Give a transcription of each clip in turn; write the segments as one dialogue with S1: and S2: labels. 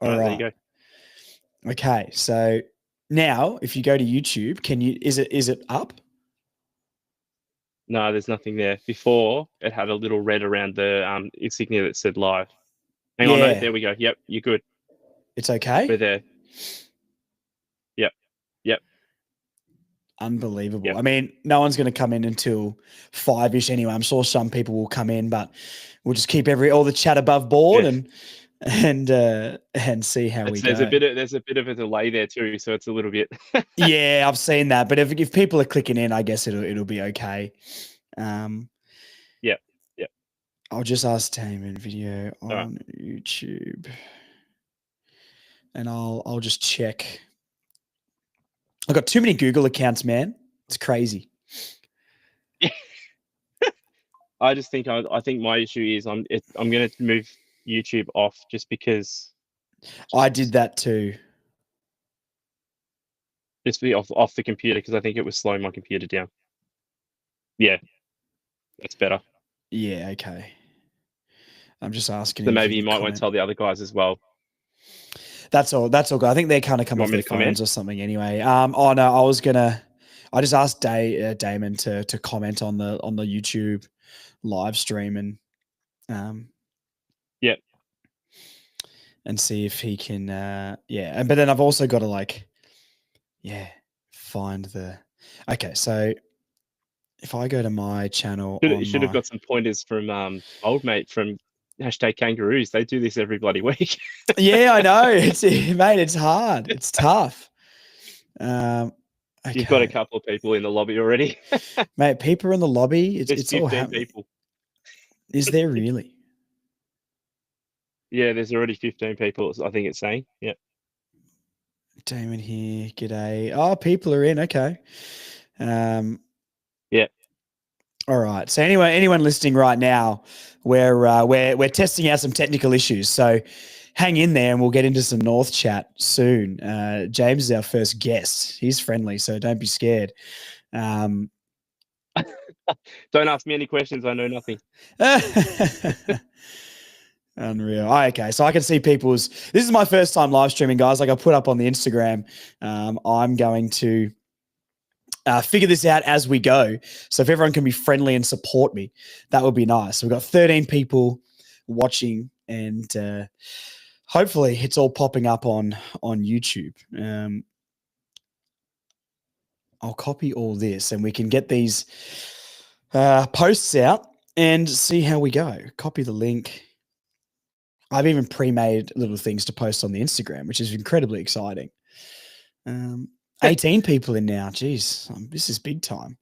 S1: All
S2: There you
S1: right.
S2: go.
S1: Okay. So now if you go to YouTube, is it up?
S2: No, there's nothing there. Before, it had a little red around the insignia that said live. Hang on, no,
S1: Yeah.
S2: there we go. Yep, you're good.
S1: It's okay.
S2: We're there. Yep.
S1: Unbelievable.
S2: Yep.
S1: I mean, no one's going to come in until 5-ish anyway. I'm sure some people will come in, but we'll just keep all the chat above board
S2: Yeah.
S1: and see how we
S2: There's
S1: go.
S2: a bit of a delay there too, so it's a little bit.
S1: Yeah, I've seen that. But if people are clicking in, I guess it'll be okay.
S2: Yep.
S1: I'll just ask Damon video
S2: All right.
S1: on YouTube, and I'll just check. I've got too many Google accounts, man. It's crazy.
S2: I just think I think my issue is I'm going to move YouTube off just because.
S1: I did that too.
S2: Just be off the computer because I think it was slowing my computer down. Yeah, that's better.
S1: Yeah, okay. I'm just asking.
S2: So maybe you might want to tell the other guys as well.
S1: That's all. That's all good. I think they're kind of coming off their phones or something anyway. Oh no, I just asked Damon to comment on the YouTube live stream and
S2: yeah,
S1: and see if he can but then I've also got to find the. Okay, so if I go to my channel,
S2: you should have got some pointers from old mate from #kangaroos. They do this every bloody week.
S1: Yeah, I know. It's hard. It's tough. Okay.
S2: You've got a couple of people in the lobby already.
S1: Mate, people are in the lobby. It's
S2: 15
S1: all happening.
S2: people.
S1: Is there really?
S2: Yeah, there's already 15 people, I think it's saying. Yeah.
S1: Damon here. G'day. Oh, people are in. Okay.
S2: Yeah.
S1: All right. So anyway, anyone listening right now, we're testing out some technical issues. So hang in there and we'll get into some North chat soon. James is our first guest. He's friendly, so don't be scared.
S2: Don't ask me any questions. I know nothing.
S1: Unreal. Oh, okay, so I can see this is my first time live streaming, guys. Like I put up on the Instagram, I'm going to figure this out as we go. So if everyone can be friendly and support me, that would be nice. So we've got 13 people watching, and hopefully it's all popping up on YouTube. I'll copy all this and we can get these posts out and see how we go. Copy the link. I've even pre-made little things to post on the Instagram, which is incredibly exciting. 18 people in now. Jeez, this is big time.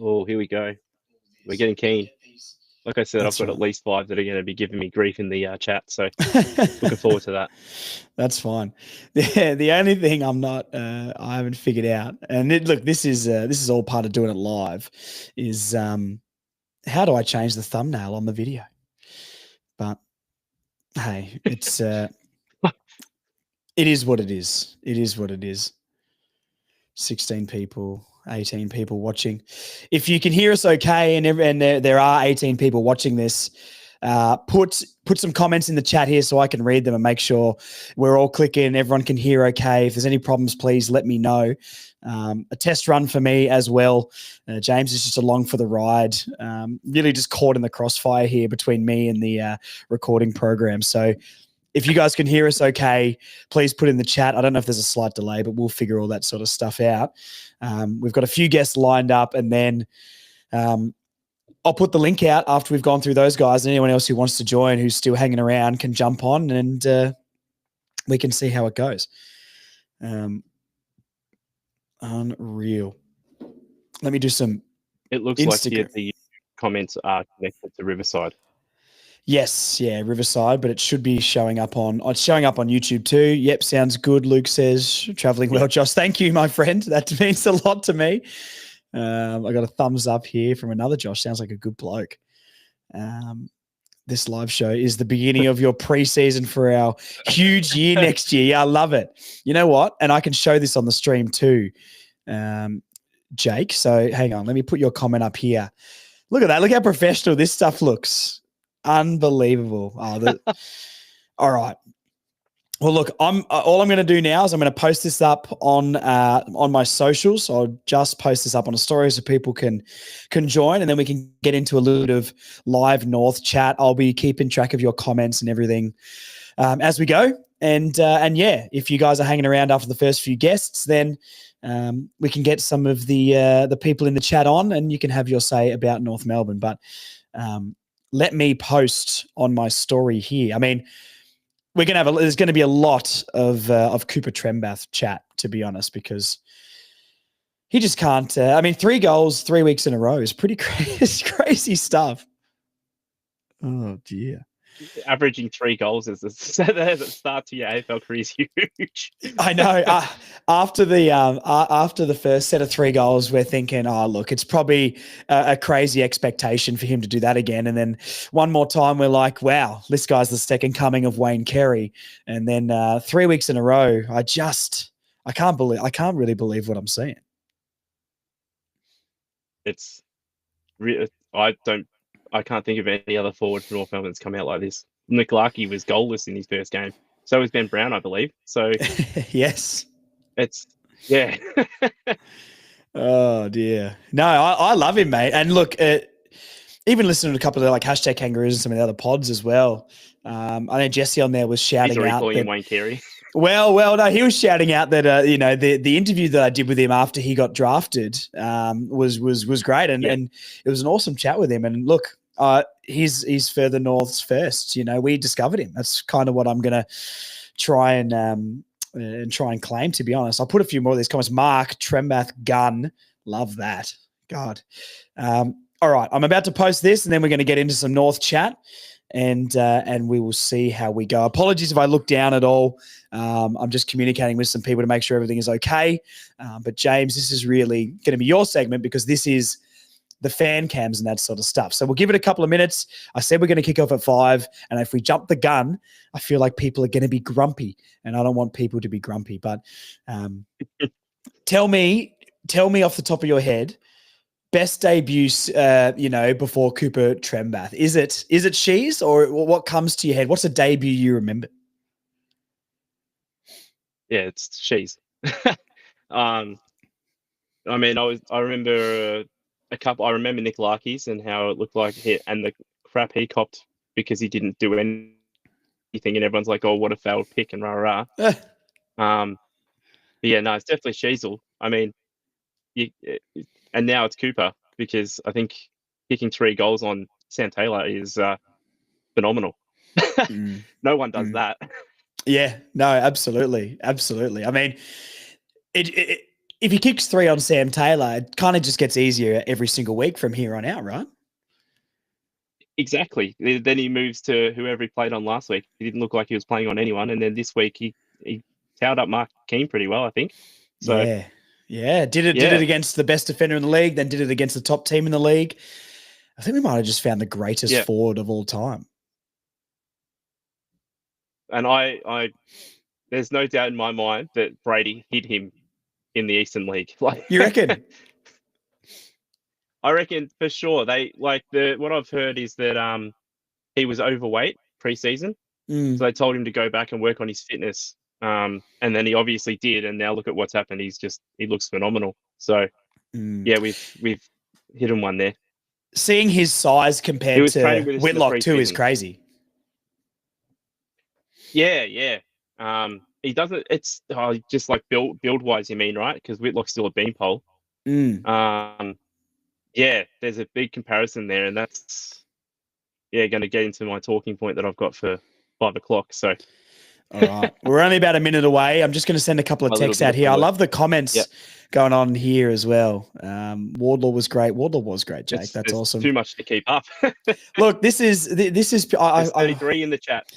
S2: Oh, here we go. We're getting keen. Like I said, I've got at least 5 that are going to be giving me grief in the chat. So looking forward to that.
S1: That's fine. The only thing I haven't figured out, and look, this is all part of doing it live, is how do I change the thumbnail on the video? But hey, it's it is what it is. It is what it is. 16 people, 18 people watching. If you can hear us okay, and there are 18 people watching this, put some comments in the chat here so I can read them and make sure we're all clicking, everyone can hear okay. If there's any problems, please let me know. A test run for me as well. James is just along for the ride. Really just caught in the crossfire here between me and the recording program. So if you guys can hear us okay, please put in the chat. I don't know if there's a slight delay, but we'll figure all that sort of stuff out. We've got a few guests lined up, and then I'll put the link out after we've gone through those guys, and anyone else who wants to join who's still hanging around can jump on, and we can see how it goes. Unreal. Let me do some.
S2: It looks
S1: Instagram.
S2: like the comments are connected to Riverside.
S1: Yes, yeah, Riverside, but it should be showing up on. It's showing up on YouTube too. Yep, sounds good. Luke says, "Traveling well, Josh." Thank you, my friend. That means a lot to me. I got a thumbs up here from another Josh. Sounds like a good bloke. This live show is the beginning of your preseason for our huge year next year. Yeah, I love it. You know what? And I can show this on the stream too, Jake. So hang on. Let me put your comment up here. Look at that. Look how professional this stuff looks. Unbelievable. All right. Well, look, all I'm going to do now is I'm going to post this up on my socials. So I'll just post this up on a story so people can join, and then we can get into a little bit of live North chat. I'll be keeping track of your comments and everything as we go. And yeah, if you guys are hanging around after the first few guests, then we can get some of the people in the chat on, and you can have your say about North Melbourne. But let me post on my story here. I mean, there's going to be a lot of Cooper Trembath chat, to be honest, because he just can't. 3 goals 3 weeks in a row is pretty crazy, crazy stuff. Oh dear.
S2: Averaging 3 goals as a start to your AFL career is huge.
S1: I know. After the first set of 3 goals, we're thinking, oh, look, it's probably a crazy expectation for him to do that again. And then one more time, we're like, wow, this guy's the second coming of Wayne Carey. And then 3 weeks in a row, I can't really believe what I'm seeing.
S2: It's I can't think of any other forward for North Melbourne that's come out like this. Nick Larkey was goalless in his first game. So was Ben Brown, I believe. So
S1: yes,
S2: it's yeah.
S1: Oh dear. No, I love him, mate. And look, even listening to a couple of like hashtag Kangaroos and some of the other pods as well. I know Jesse on there was shouting out
S2: calling him Wayne Carey.
S1: Well, no, he was shouting out that the interview that I did with him after he got drafted was great, and it was an awesome chat with him. And look, he's further north's first. We discovered him. That's kind of what I'm gonna try and claim. To be honest, I'll put a few more of these comments. Mark Trembath Gun, love that. God. All right, I'm about to post this, and then we're going to get into some North chat. And we will see how we go. Apologies if I look down at all. I'm just communicating with some people to make sure everything is okay. But James, this is really going to be your segment because this is the fan cams and that sort of stuff. So we'll give it a couple of minutes. I said we're going to kick off at 5. And if we jump the gun, I feel like people are going to be grumpy. And I don't want people to be grumpy. But tell me off the top of your head, best debut, before Cooper Trembath. Is it Shees, or what comes to your head? What's a debut you remember?
S2: Yeah, it's Shees. I remember a couple. I remember Nick Larkey's and how it looked like and the crap he copped because he didn't do anything, and everyone's like, "Oh, what a failed pick," and rah rah. But yeah, no, it's definitely Sheasel. And now it's Cooper because I think kicking 3 goals on Sam Taylor is phenomenal. No one does that.
S1: Yeah, no, absolutely. I mean, if he kicks 3 on Sam Taylor, it kind of just gets easier every single week from here on out, right?
S2: Exactly. Then he moves to whoever he played on last week. He didn't look like he was playing on anyone. And then this week he towed up Mark Keane pretty well, I think. So
S1: yeah. Did it against the best defender in the league, then did it against the top team in the league. I think we might have just found the greatest forward of all time.
S2: And I there's no doubt in my mind that Brady hit him in the Eastern League. Like,
S1: you reckon?
S2: I reckon for sure. What I've heard is that he was overweight preseason. So they told him to go back and work on his fitness. And then he obviously did, and now look at what's happened. He looks phenomenal. So yeah, we've hit him one there.
S1: Seeing his size compared to Whitlock too is crazy.
S2: Yeah. He doesn't. It's just like build wise, you mean, right? Because Whitlock's still a beanpole. Yeah, there's a big comparison there, and that's going to get into my talking point that I've got for 5 o'clock. So.
S1: All right. We're only about a minute away. I'm just going to send a couple of texts out here. I love the comments going on here as well. Wardlaw was great. Wardlaw was great, Jake. That's awesome.
S2: Too much to keep up.
S1: Look, this is.
S2: There's 33 in the chat.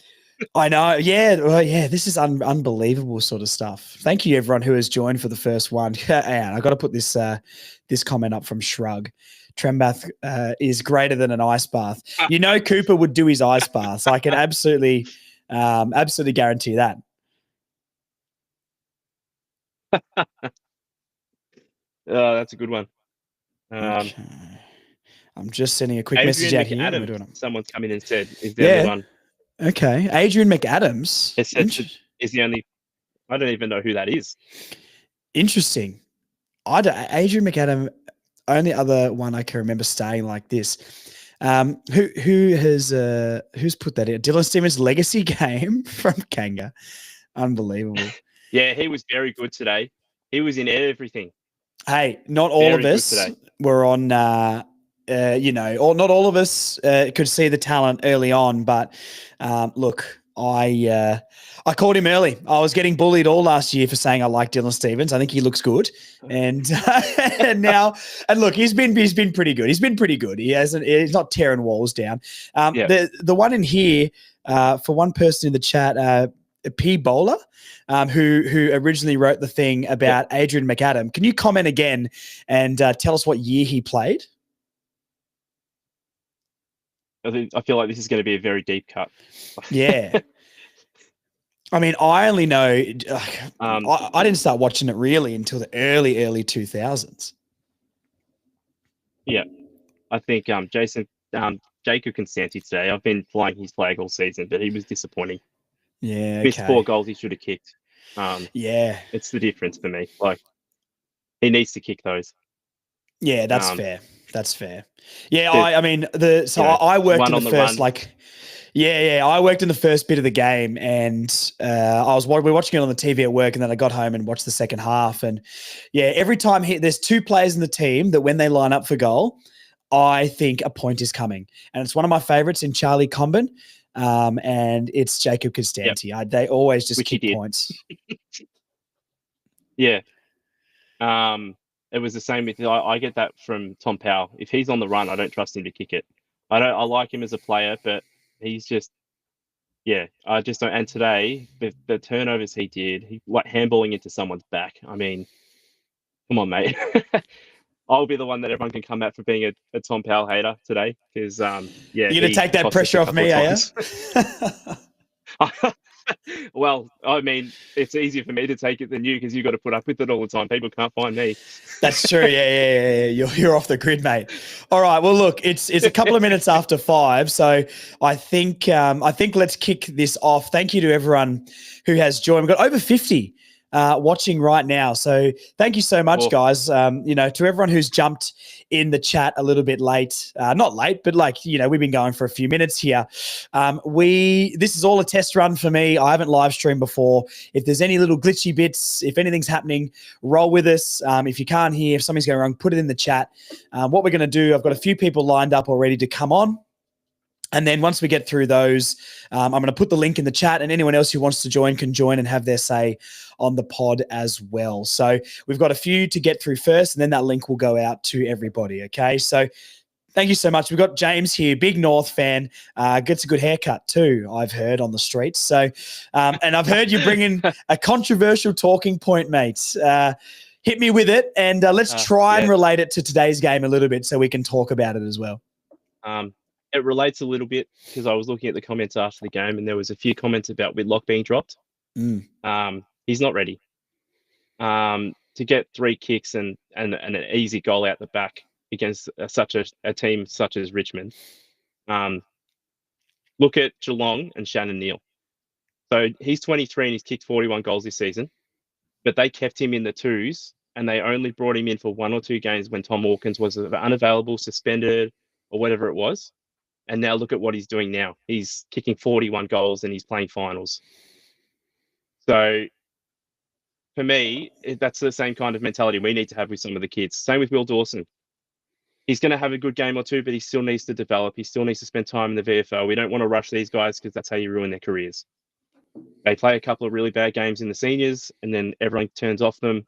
S1: I know. Yeah. Well, yeah. This is unbelievable sort of stuff. Thank you, everyone who has joined for the first one. And I got to put this comment up from Shrug. Trembath is greater than an ice bath. Cooper would do his ice baths. I can absolutely guarantee that.
S2: That's a good one.
S1: Okay. I'm just sending a quick message out here.
S2: Someone's come in and said, "Is there one?"
S1: Okay, Adrian McAdams.
S2: It is the only. I don't even know who that is.
S1: Interesting. Adrian McAdam, only other one I can remember staying like this. Who's put that in? Dylan Stevens' legacy game from Kanga. Unbelievable.
S2: Yeah, he was very good today. He was in everything.
S1: Hey, not all of us were on, or not all of us could see the talent early on. But look, I called him early. I was getting bullied all last year for saying I like Dylan Stevens. I think he looks good, and look, he's been pretty good. He's been pretty good. He's not tearing walls down. The one in here for one person in the chat. P. Bowler, who originally wrote the thing about Adrian McAdam. Can you comment again and tell us what year he played?
S2: I feel like this is going to be a very deep cut.
S1: Yeah. I mean, I only know I didn't start watching it really until the early 2000s.
S2: Yeah. I think Jacob Constanti today, I've been flying his flag all season, but he was disappointing.
S1: Yeah,
S2: missed 4 goals he should have kicked. It's the difference for me. Like, he needs to kick those.
S1: Yeah, that's fair. That's fair. Yeah, I mean, I worked in the first I worked in the first bit of the game, and we were watching it on the TV at work, and then I got home and watched the second half. And yeah, every time there's 2 players in the team that when they line up for goal, I think a point is coming, and it's one of my favorites in Charlie Comben. And it's Jacob Constanti. Yep. They always just kick points.
S2: Yeah. It was the same with I get that from Tom Powell. If he's on the run, I don't trust him to kick it. I like him as a player, but he's just I just don't. And today, the turnovers he did, he like handballing into someone's back. I mean, come on, mate. I'll be the one that everyone can come at for being a Tom Powell hater today, because
S1: you're gonna take that pressure off me, are you?
S2: Well, I mean, it's easier for me to take it than you, because you've got to put up with it all the time. People can't find me.
S1: That's true. Yeah. You're off the grid, mate. All right. Well, look, it's a couple of minutes after 5, so I think let's kick this off. Thank you to everyone who has joined. We've got over 50 watching right now. So thank you so much, guys. To everyone who's jumped in the chat a little bit late, not late, but we've been going for a few minutes here. This is all a test run for me. I haven't live streamed before. If there's any little glitchy bits, if anything's happening, roll with us. If you can't hear, if something's going wrong, put it in the chat. What we're going to do, I've got a few people lined up already to come on. And then once we get through those, I'm going to put the link in the chat, and anyone else who wants to join can join and have their say on the pod as well. So we've got a few to get through first, and then that link will go out to everybody. Okay. So thank you so much. We've got James here, big North fan, gets a good haircut too, I've heard on the streets. So, and I've heard you bring in a controversial talking point, mates. Hit me with it, and let's try and relate it to today's game a little bit so we can talk about it as well.
S2: It relates a little bit, because I was looking at the comments after the game, and there was a few comments about Whitlock being dropped. He's not ready. To get 3 kicks and an easy goal out the back against such a team such as Richmond. Look at Geelong and Shannon Neal. So he's 23 and he's kicked 41 goals this season, but they kept him in the 2s, and they only brought him in for 1 or 2 games when Tom Hawkins was unavailable, suspended, or whatever it was. And now look at what he's doing now. He's kicking 41 goals and he's playing finals. So for me, that's the same kind of mentality we need to have with some of the kids. Same with Will Dawson. He's going to have a good game or 2, but he still needs to develop. He still needs to spend time in the VFL. We don't want to rush these guys, because that's how you ruin their careers. They play a couple of really bad games in the seniors, and then everyone turns off them,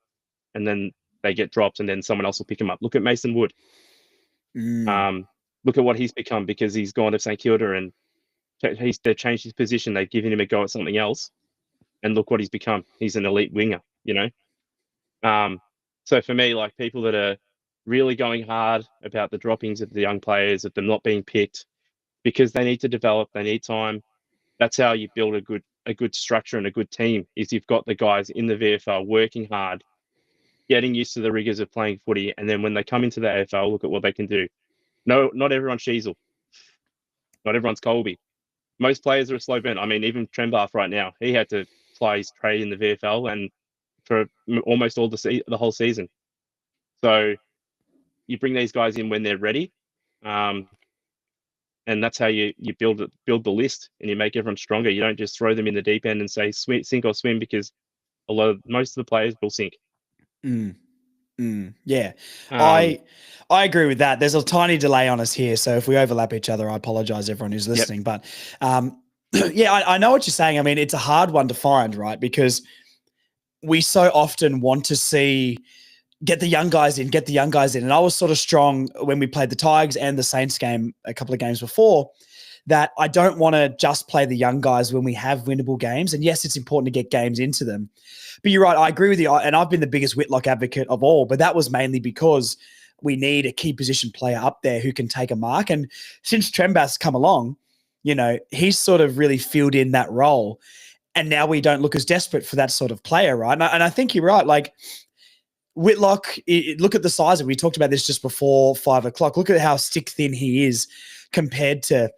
S2: and then they get dropped, and then someone else will pick them up. Look at Mason Wood. Look at what he's become, because he's gone to St Kilda and they've changed his position. They've given him a go at something else, and look what he's become. He's an elite winger, So for me, like, people that are really going hard about the droppings of the young players, of them not being picked, because they need to develop, they need time. That's how you build a good structure and a good team, is you've got the guys in the VFL working hard, getting used to the rigors of playing footy, and then when they come into the AFL, look at what they can do. No, not everyone's Sheasel. Not everyone's Colby. Most players are a slow burn. I mean, even Trembath right now, he had to multiply his trade in the VFL and for almost all the whole season. So you bring these guys in when they're ready, and that's how you build the list and you make everyone stronger. You don't just throw them in the deep end and say sink or swim, because most of the players will sink.
S1: Yeah, I agree with that. There's a tiny delay on us here, so if we overlap each other, I apologize, everyone who's listening. Yep. But yeah, I know what you're saying. I mean, it's a hard one to find, right? Because we so often want to see get the young guys in. And I was sort of strong when we played the Tigers and the Saints game a couple of games before, that I don't want to just play the young guys when we have winnable games. And yes, it's important to get games into them. But you're right, I agree with you. And I've been the biggest Whitlock advocate of all, but that was mainly because we need a key position player up there who can take a mark. And since Trembath's come along, he's sort of really filled in that role. And now we don't look as desperate for that sort of player, right? And I think you're right. Like, Whitlock, look at the size of it. We talked about this just before 5 o'clock. Look at how stick thin he is compared to,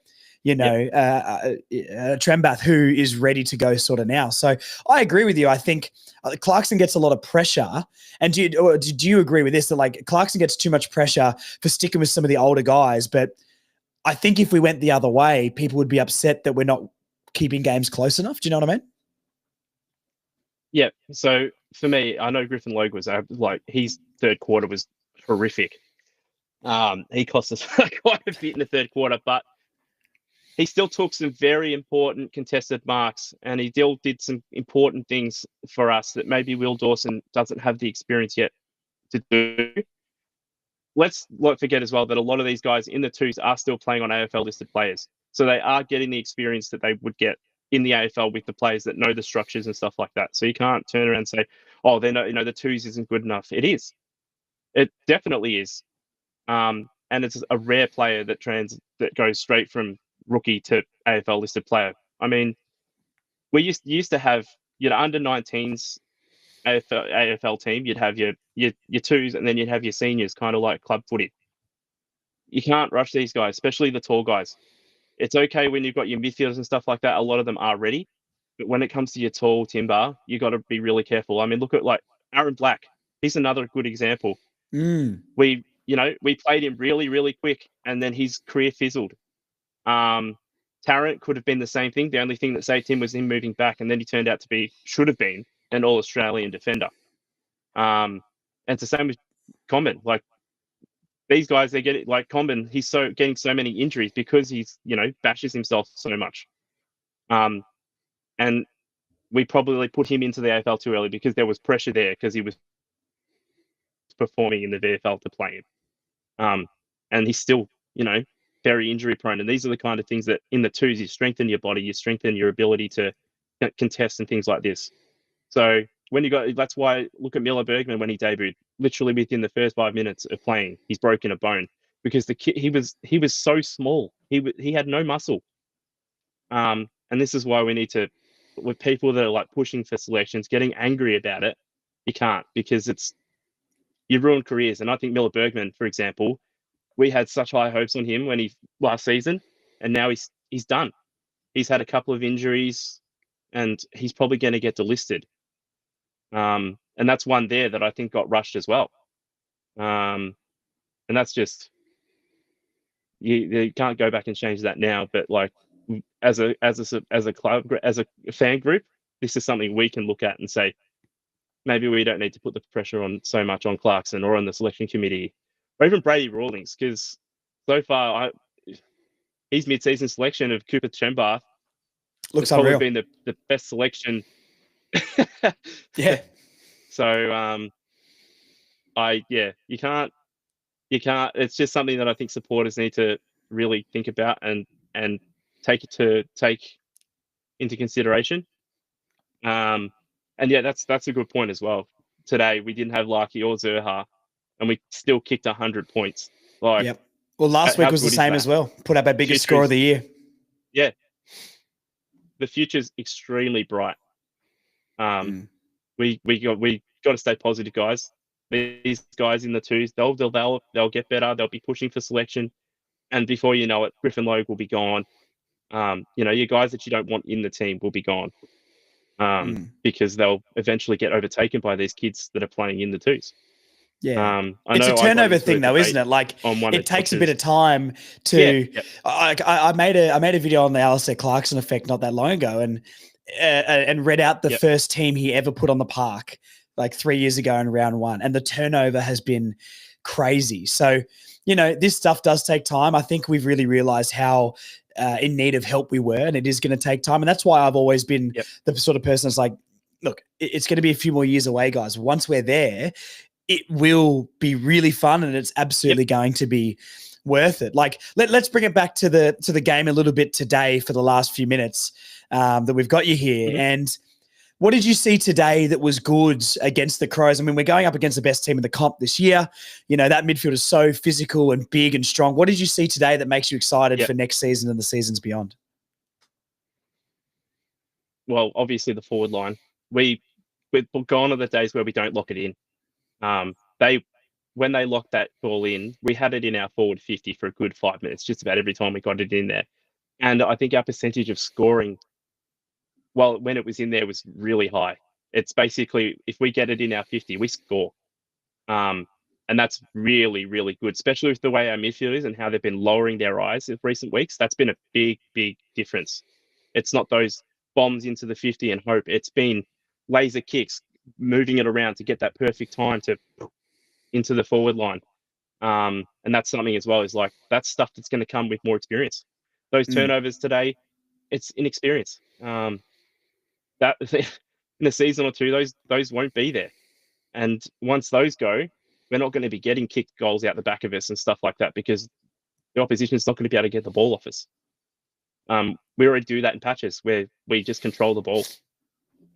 S1: Trembath, who is ready to go sort of now. So I agree with you. I think Clarkson gets a lot of pressure. And do you agree with this, that like Clarkson gets too much pressure for sticking with some of the older guys? But I think if we went the other way, people would be upset that we're not keeping games close enough. Do you know what I mean?
S2: Yeah. So for me, I know Griffin Logue was his third quarter was horrific. He cost us quite a bit in the third quarter, but he still took some very important contested marks, and he still did some important things for us that maybe Will Dawson doesn't have the experience yet to do. Let's not forget as well that a lot of these guys in the twos are still playing on AFL listed players. So they are getting the experience that they would get in the AFL with the players that know the structures and stuff like that. So you can't turn around and say, oh, they're not, the twos isn't good enough. It is. It definitely is. And it's a rare player that goes straight from rookie to AFL listed player. I mean, we used to have, under 19s AFL team, you'd have your twos, and then you'd have your seniors, kind of like club footy. You can't rush these guys, especially the tall guys. It's okay when you've got your midfielders and stuff like that. A lot of them are ready. But when it comes to your tall timber, you got to be really careful. I mean, look at like Aaron Black. He's another good example. We played him really, really quick, and then his career fizzled. Tarrant could have been the same thing. The only thing that saved him was him moving back, and then he turned out to should have been an All-Australian defender. And it's the same with Comben. Like, these guys, they get it. Like Comben, he's getting so many injuries because he's, bashes himself so much. And we probably put him into the AFL too early because there was pressure there because he was performing in the VFL to play him. And he's still, very injury prone. And these are the kind of things that in the twos, you strengthen your body, you strengthen your ability to contest and things like this. So that's why look at Miller Bergman when he debuted. Literally within the first 5 minutes of playing, he's broken a bone because the kid, he was so small. He had no muscle. And this is why we need to, with people that are like pushing for selections, getting angry about it, you can't, because you ruin careers. And I think Miller Bergman, for example, we had such high hopes on him last season, and now he's done. He's had a couple of injuries, and he's probably going to get delisted. And that's one there that I think got rushed as well. And that's just you can't go back and change that now. But like as a club, as a fan group, this is something we can look at and say, maybe we don't need to put the pressure on so much on Clarkson or on the selection committee or even Brady Rawlings, because so far his mid-season selection of Cooper Trembath
S1: looks
S2: probably
S1: unreal.
S2: been the best selection.
S1: Yeah.
S2: So you can't. It's just something that I think supporters need to really think about and take into consideration. And yeah, that's a good point as well. Today we didn't have Larky or Zerha, and we still kicked 100 points. Like,
S1: yep. Well, last week was the same as well. Put up our biggest score of the year.
S2: Yeah. The future's extremely bright. We got to stay positive, guys. These guys in the twos, they'll get better. They'll be pushing for selection, and before you know it, Griffin Logue will be gone. Your guys that you don't want in the team will be gone. because they'll eventually get overtaken by these kids that are playing in the twos.
S1: Yeah.
S2: I
S1: It's
S2: know
S1: a turnover thing though, isn't it? Like it takes a bit of time to. I made a video on the Alistair Clarkson effect not that long ago, and read out the first team he ever put on the park like 3 years ago in round one, and the turnover has been crazy. So this stuff does take time. I think we've really realized how in need of help we were, and it is going to take time. And that's why I've always been the sort of person that's like, look, it's going to be a few more years away, guys. Once we're there, it will be really fun, and it's absolutely going to be worth it. Like let's bring it back to the game a little bit today for the last few minutes that we've got you here. And what did you see today that was good against the Crows? I mean, we're going up against the best team in the comp this year. That midfield is so physical and big and strong. What did you see today that makes you excited for next season and the seasons beyond?
S2: Well, obviously the forward line. We're gone are the days where we don't lock it in. When they locked that ball in, we had it in our forward 50 for a good 5 minutes, just about every time we got it in there. And I think our percentage of scoring, well, when it was in there, was really high. It's basically, if we get it in our 50, we score. And that's really, really good, especially with the way our midfield is and how they've been lowering their eyes in recent weeks. That's been a big, big difference. It's not those bombs into the 50 and hope. It's been laser kicks, moving it around to get that perfect time to into the forward line. And that's something as well, is like, that's stuff that's going to come with more experience. Those turnovers today, it's inexperience. That in a season or two, those won't be there. And once those go, we're not going to be getting kicked goals out the back of us and stuff like that, because the opposition is not going to be able to get the ball off us. We already do that in patches where we just control the ball.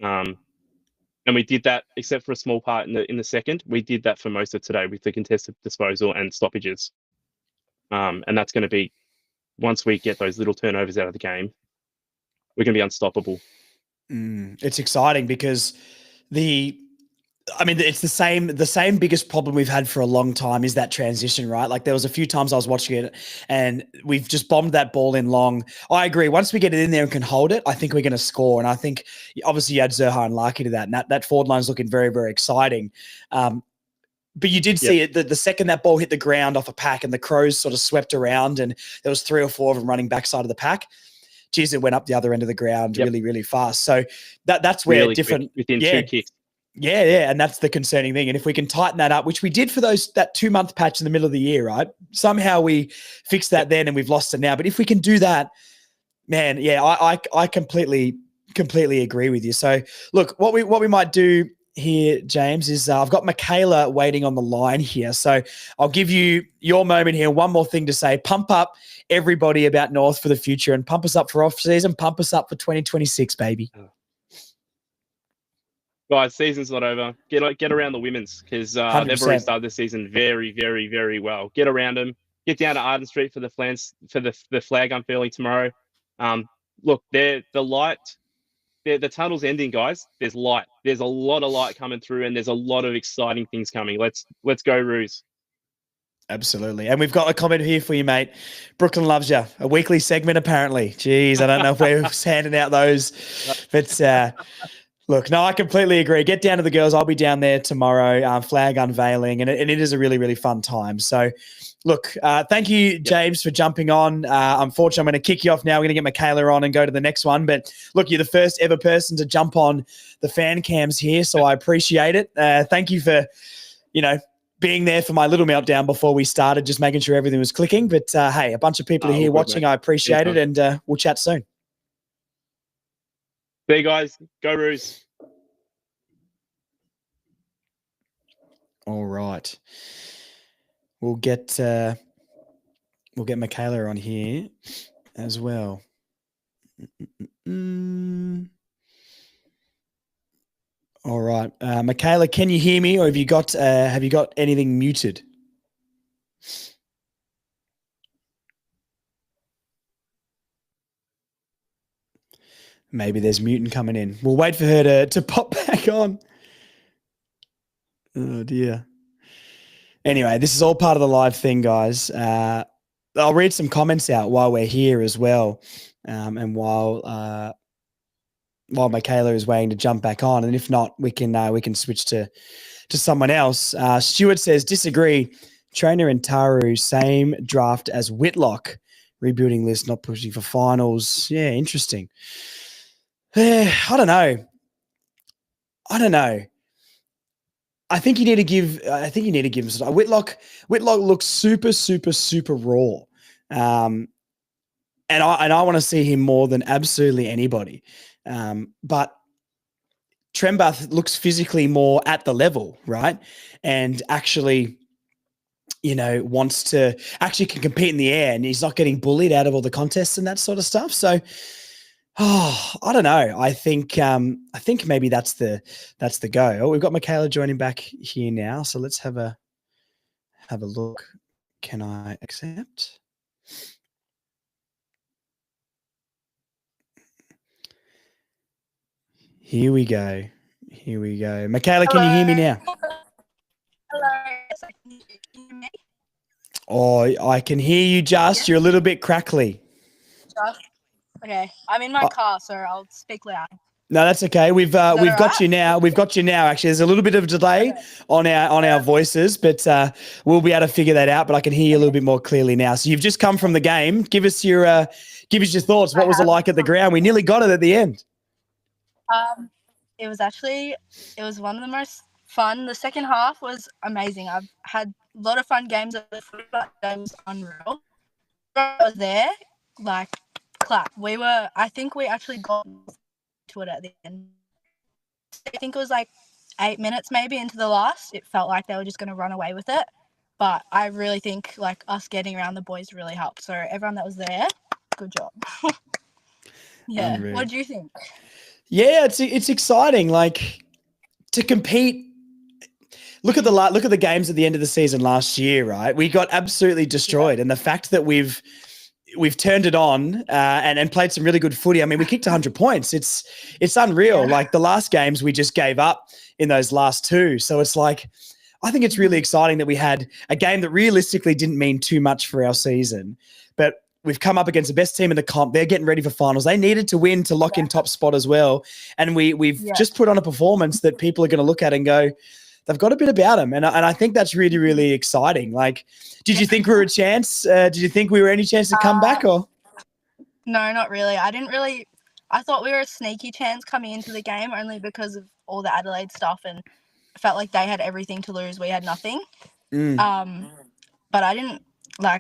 S2: And we did that, except for a small part in the second. We did that for most of today with the contested disposal and stoppages. And that's going to be, once we get those little turnovers out of the game, we're going to be unstoppable.
S1: It's exciting because it's the same biggest problem we've had for a long time is that transition, right? Like there was a few times I was watching it and we've just bombed that ball in long. I agree. Once we get it in there and can hold it, I think we're going to score. And I think obviously you add Zurhaar and Larky to that, and that forward line's looking very, very exciting. But you did see it the second that ball hit the ground off a pack and the Crows sort of swept around and there was 3 or 4 of them running backside of the pack. Geez, it went up the other end of the ground really, really fast. So that's where
S2: really
S1: different
S2: within 2 kicks.
S1: Yeah, and that's the concerning thing. And if we can tighten that up, which we did for that 2-month patch in the middle of the year, right? Somehow we fixed that then and we've lost it now. But if we can do that, man, I completely agree with you. So look, what we might do here, James, is I've got Michaela waiting on the line here. So I'll give you your moment here. One more thing to say: pump up everybody about North for the future, and pump us up for off season. Pump us up for 2026, baby.
S2: Guys, season's not over. Get around the women's, because they've already started the season very, very, very well. Get around them. Get down to Arden Street for the flag unfurling tomorrow. Look, the light. The tunnel's ending, guys. There's light. There's a lot of light coming through, and there's a lot of exciting things coming. Let's go, Roos.
S1: Absolutely. And we've got a comment here for you, mate. Brooklyn loves you. A weekly segment, apparently. Jeez, I don't know if we're handing out those. But look, no, I completely agree. Get down to the girls. I'll be down there tomorrow, flag unveiling, and it is a really, really fun time. So, look, thank you, James, for jumping on. Unfortunately, I'm going to kick you off now. We're going to get Michaela on and go to the next one. But, look, you're the first ever person to jump on the fan cams here, so I appreciate it. Thank you for, being there for my little meltdown before we started, just making sure everything was clicking. But, hey, a bunch of people are here watching. Mate. I appreciate it, and we'll chat soon.
S2: See you guys. Go Roos.
S1: All right. We'll get Michaela on here as well. All right. Michaela, can you hear me, or have you got anything muted? Maybe there's mutant coming in. We'll wait for her to pop back on. Oh, dear. Anyway, this is all part of the live thing, guys. I'll read some comments out while we're here as well. And while while Michaela is waiting to jump back on, and if not, we can switch to someone else. Stuart says disagree. Trainer and Taru same draft as Whitlock. Rebuilding list, not pushing for finals. Yeah, interesting. I don't know. I think you need to give him Whitlock. Whitlock looks super, super, super raw. And I want to see him more than absolutely anybody. But Trembath looks physically more at the level, right? And actually, wants to actually can compete in the air, and he's not getting bullied out of all the contests and that sort of stuff. So, I don't know. I think maybe that's the go. Oh, we've got Michaela joining back here now. So let's have a look. Can I accept? Here we go. Michaela, can you hear me now?
S3: Hello. Can you hear me?
S1: Oh, I can hear you just. You're a little bit crackly.
S3: Okay. I'm in my car, so I'll speak loud.
S1: No, that's okay. We've got
S3: right?
S1: you now. We've got you now. Actually, there's a little bit of a delay on our voices, but we'll be able to figure that out. But I can hear you a little bit more clearly now. So you've just come from the game. Give us your thoughts. What was it like at the ground? We nearly got it at the end.
S3: It was one of the most fun. The second half was amazing. I've had a lot of fun games at the footy, but that was unreal. I was there, like, clap. I think we actually got to it at the end. I think it was like 8 minutes maybe into the last. It felt like they were just going to run away with it. But I really think like us getting around the boys really helped. So everyone that was there, good job. Yeah.
S1: Unreal.
S3: What do you think?
S1: Yeah, it's exciting. Like to compete. Look at the games at the end of the season last year, right? We got absolutely destroyed, and the fact that we've turned it on and played some really good footy. I mean, we kicked 100 points. It's unreal. Yeah. Like the last games, we just gave up in those last two. So it's like, I think it's really exciting that we had a game that realistically didn't mean too much for our season, but we've come up against the best team in the comp. They're getting ready for finals. They needed to win to lock in top spot as well. And we've just put on a performance that people are going to look at and go, they've got a bit about them. And I think that's really, really exciting. Like, did you think we were a chance? Did you think we were any chance to come back? Or
S3: no, not really. I thought we were a sneaky chance coming into the game only because of all the Adelaide stuff, and I felt like they had everything to lose. We had nothing. But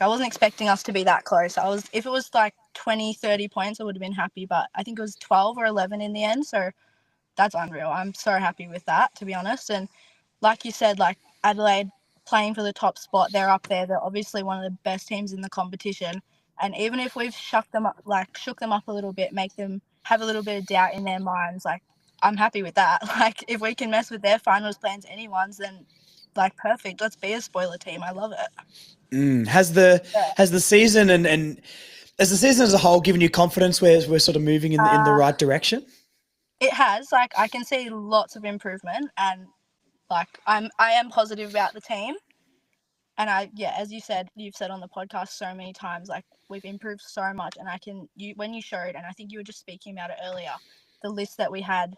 S3: I wasn't expecting us to be that close. If it was like 20, 30 points, I would have been happy, but I think it was 12 or 11 in the end. So that's unreal. I'm so happy with that, to be honest. And like you said, like Adelaide playing for the top spot, they're up there. They're obviously one of the best teams in the competition. And even if we've shook them up a little bit, make them have a little bit of doubt in their minds, like I'm happy with that. Like if we can mess with their finals plans, anyone's, then like perfect. Let's be a spoiler team. I love it.
S1: Has the season and has the season as a whole given you confidence where we're sort of moving in the right direction?
S3: It has. Like I can see lots of improvement, and like I am positive about the team. And as you've said on the podcast so many times, like we've improved so much. And when you showed, and I think you were just speaking about it earlier, the list that we had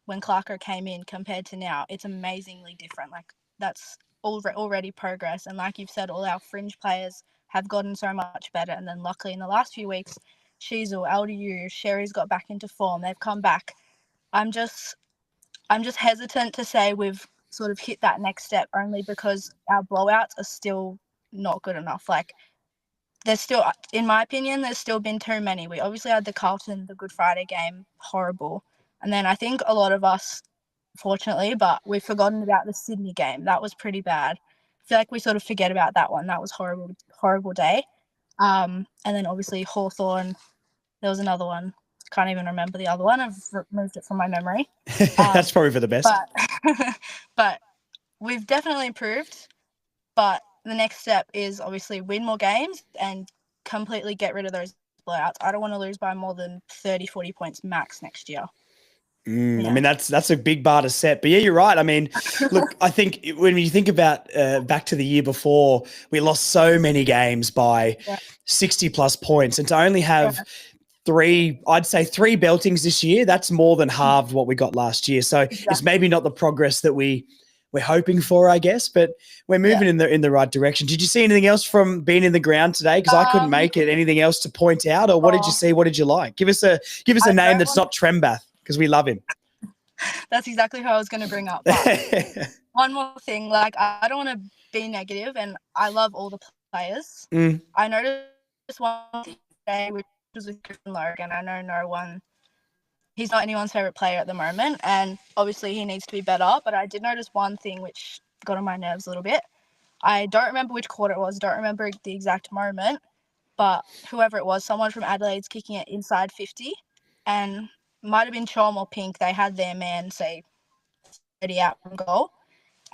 S3: when Clarko came in compared to now, it's amazingly different. Like that's already progress. And like you've said, all our fringe players have gotten so much better. And then luckily in the last few weeks, Sheezel, LDU, Sherry's got back into form. They've come back. I'm just hesitant to say we've sort of hit that next step only because our blowouts are still not good enough. Like there's still, in my opinion, there's still been too many. We obviously had the Good Friday game, horrible. And then I think a lot of us, fortunately, but we've forgotten about the Sydney game. That was pretty bad. I feel like we sort of forget about that one. That was horrible day. And then obviously Hawthorn, there was another one. Can't even remember the other one. I've removed it from my memory.
S1: That's probably for the best.
S3: But we've definitely improved. But the next step is obviously win more games and completely get rid of those blowouts. I don't want to lose by more than 30, 40 points max next year.
S1: Yeah. I mean, that's a big bar to set. But yeah, you're right. I mean, look, I think when you think about back to the year before, we lost so many games by 60 plus points, and to only have I'd say three beltings this year. That's more than halved what we got last year. So it's maybe not the progress that we're hoping for, I guess, but we're moving in the right direction. Did you see anything else from being in the ground today? Because I couldn't make it. Anything else to point out, or what did you see? What did you like? Give us a name that's not Trembath, because we love him.
S3: That's exactly who I was going to bring up. But one more thing, like, I don't want to be negative, and I love all the players. I noticed one thing today, which was with Griffin Logue, and I know he's not anyone's favourite player at the moment, and obviously he needs to be better, but I did notice one thing which got on my nerves a little bit. I don't remember which quarter it was, don't remember the exact moment, but whoever it was, someone from Adelaide's kicking it inside 50, and might have been Chom or Pink, they had their man, say, 30 out from goal.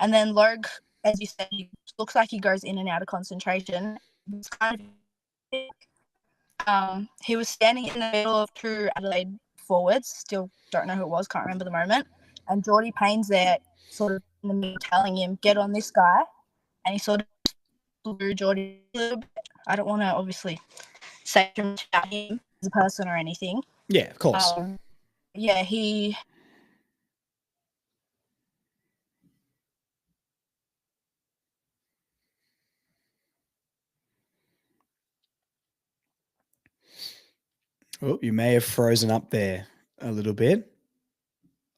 S3: And then Logue, as you said, he looks like he goes in and out of concentration. It's kind of, he was standing in the middle of two Adelaide forwards, still don't know who it was, can't remember the moment. And Geordie Payne's there, sort of in the middle, telling him, get on this guy. And he sort of blew Geordie a little bit. I don't want to obviously say too much about him as a person or anything.
S1: Yeah, of course.
S3: Yeah, he...
S1: Oh, you may have frozen up there a little bit.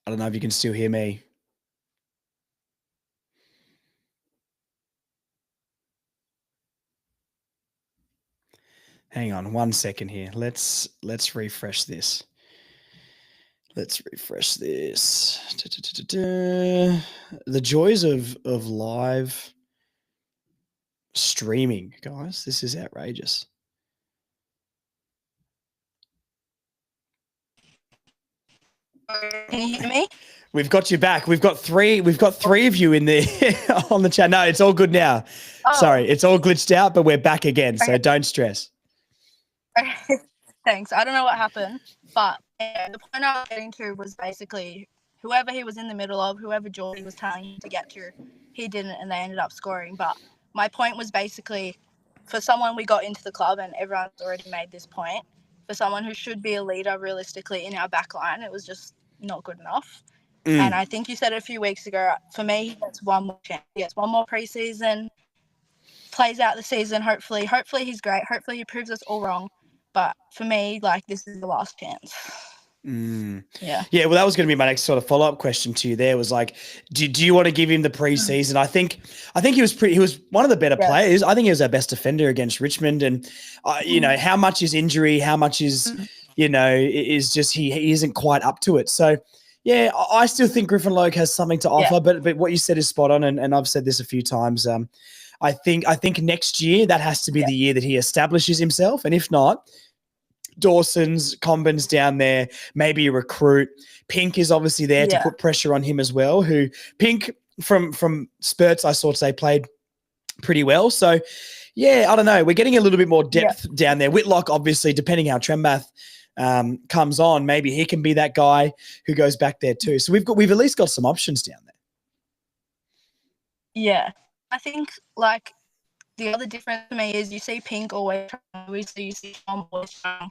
S1: I don't know if you can still hear me. Hang on 1 second here. Let's refresh this. Let's refresh this. The joys of live streaming, guys. This is outrageous.
S3: Can you hear me?
S1: We've got you back. We've got three of you in there on the chat. No, it's all good now. Oh. Sorry, it's all glitched out, but we're back again, so don't stress.
S3: Okay. Thanks. I don't know what happened, but the point I was getting to was basically whoever he was in the middle of, whoever Geordie was telling him to get to, he didn't, and they ended up scoring. But my point was basically, for someone we got into the club, and everyone's already made this point, for someone who should be a leader realistically in our back line, it was just not good enough. And I think you said it a few weeks ago, for me, he gets one more chance. He gets one more preseason, plays out the season, hopefully he's great. Hopefully he proves us all wrong. But for me, like, this is the last chance. Yeah.
S1: Well, that was going to be my next sort of follow-up question to you. There was like, do you want to give him the preseason? I think he was one of the better players. I think he was our best defender against Richmond. And you know, how much is injury? How much is is just he isn't quite up to it. So yeah, I still think Griffin Logue has something to offer. But what you said is spot on, and I've said this a few times. I think next year that has to be the year that he establishes himself, and if not, Dawson's, Combin's down there, maybe a recruit. Pink is obviously there to put pressure on him as well. Who Pink from spurts I saw today played pretty well. So yeah, I don't know. We're getting a little bit more depth down there. Whitlock, obviously, depending how Trembath comes on, maybe he can be that guy who goes back there too. So we've at least got some options down there.
S3: Yeah, I think like the other difference to me is you see Pink always trying, you see Tom always trying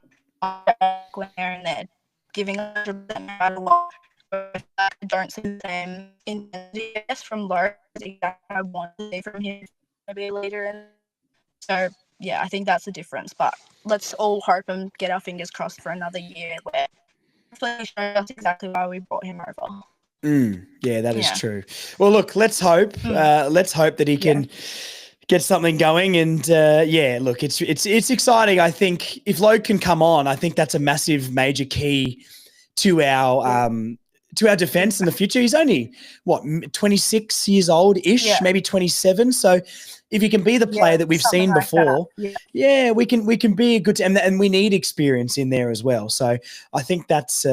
S3: when they're in there giving 100% no matter what. I don't see the same intensity from Logue as exactly I want to see from him to be a leader. And so yeah, I think that's the difference. But let's all hope and get our fingers crossed for another year where hopefully he shows us exactly why we brought him over.
S1: Yeah, that is true. Well, look, let's hope. Let's hope that he can get something going. And look, it's exciting. I think if Logue can come on, I think that's a massive, major key to our defense in the future. He's only 26 years old ish, maybe 27. So if he can be the player that we've seen like before, we can be a good and we need experience in there as well. So I think that's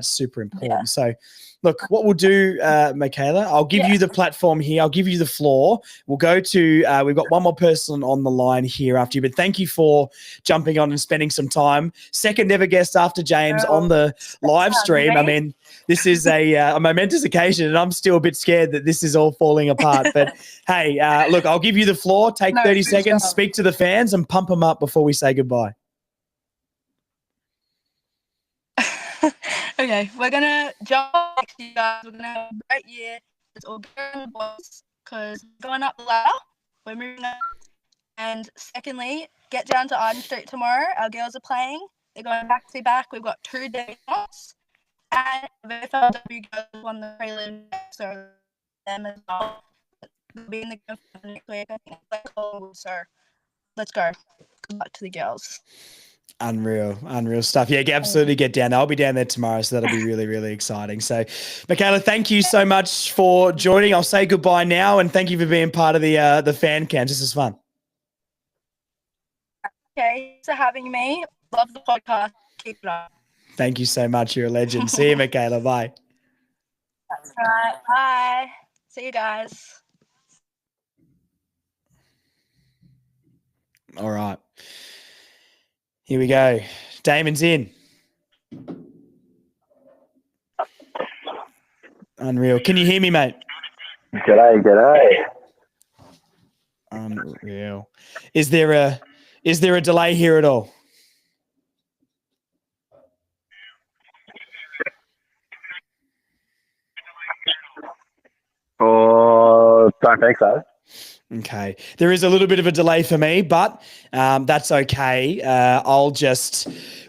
S1: super important. So look, what we'll do, Michaela, I'll give you the platform here. I'll give you the floor. We'll go to, we've got one more person on the line here after you, but thank you for jumping on and spending some time. Second ever guest after James on the live stream. I mean, this is a momentous occasion, and I'm still a bit scared that this is all falling apart. But hey, look, I'll give you the floor. Take 30 seconds, speak to the fans, and pump them up before we say goodbye.
S3: Okay, we're gonna jump next year, guys. We're gonna have a great year. It's all good on the boys because we're going up the ladder. We're moving up. And secondly, get down to Arden Street tomorrow. Our girls are playing. They're going back to back. We've got 2 demos. And the VFLW girls won the prelim, so them as well. They'll be in the game for next week. I think that's cool. So let's go. Good luck to the girls.
S1: Unreal stuff. Yeah, absolutely get down. I'll be down there tomorrow, so that'll be really, really exciting. So, Michaela, thank you so much for joining. I'll say goodbye now, and thank you for being part of the fan cams. This is fun.
S3: Okay, thanks for having me. Love the podcast. Keep it up.
S1: Thank you so much. You're a legend. See you, Michaela. Bye.
S3: That's right. Bye. See you guys.
S1: All right. Here we go. Damon's in. Unreal. Can you hear me, mate?
S4: G'day.
S1: Unreal. Is there a delay here at all?
S4: Don't think so.
S1: Okay. There is a little bit of a delay for me, but that's okay.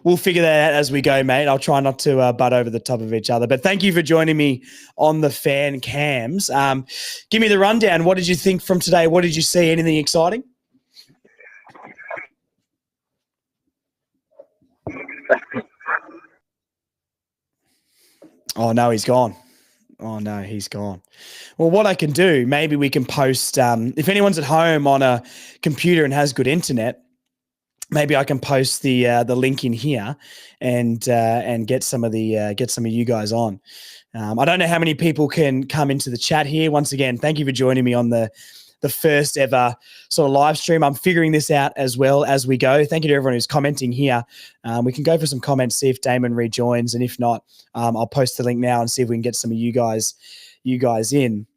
S1: We'll figure that out as we go, mate. I'll try not to butt over the top of each other. But thank you for joining me on the fan cams. Give me the rundown. What did you think from today? What did you see? Anything exciting? Oh, no, he's gone. Oh, no, he's gone. Well, what I can do, maybe we can post, if anyone's at home on a computer and has good internet, maybe I can post the link in here and get some of you guys on. I don't know how many people can come into the chat here. Once again, thank you for joining me on the first ever sort of live stream. I'm figuring this out as well as we go. Thank you to everyone who's commenting here. We can go for some comments, see if Damon rejoins, and if not, I'll post the link now and see if we can get some of you guys in.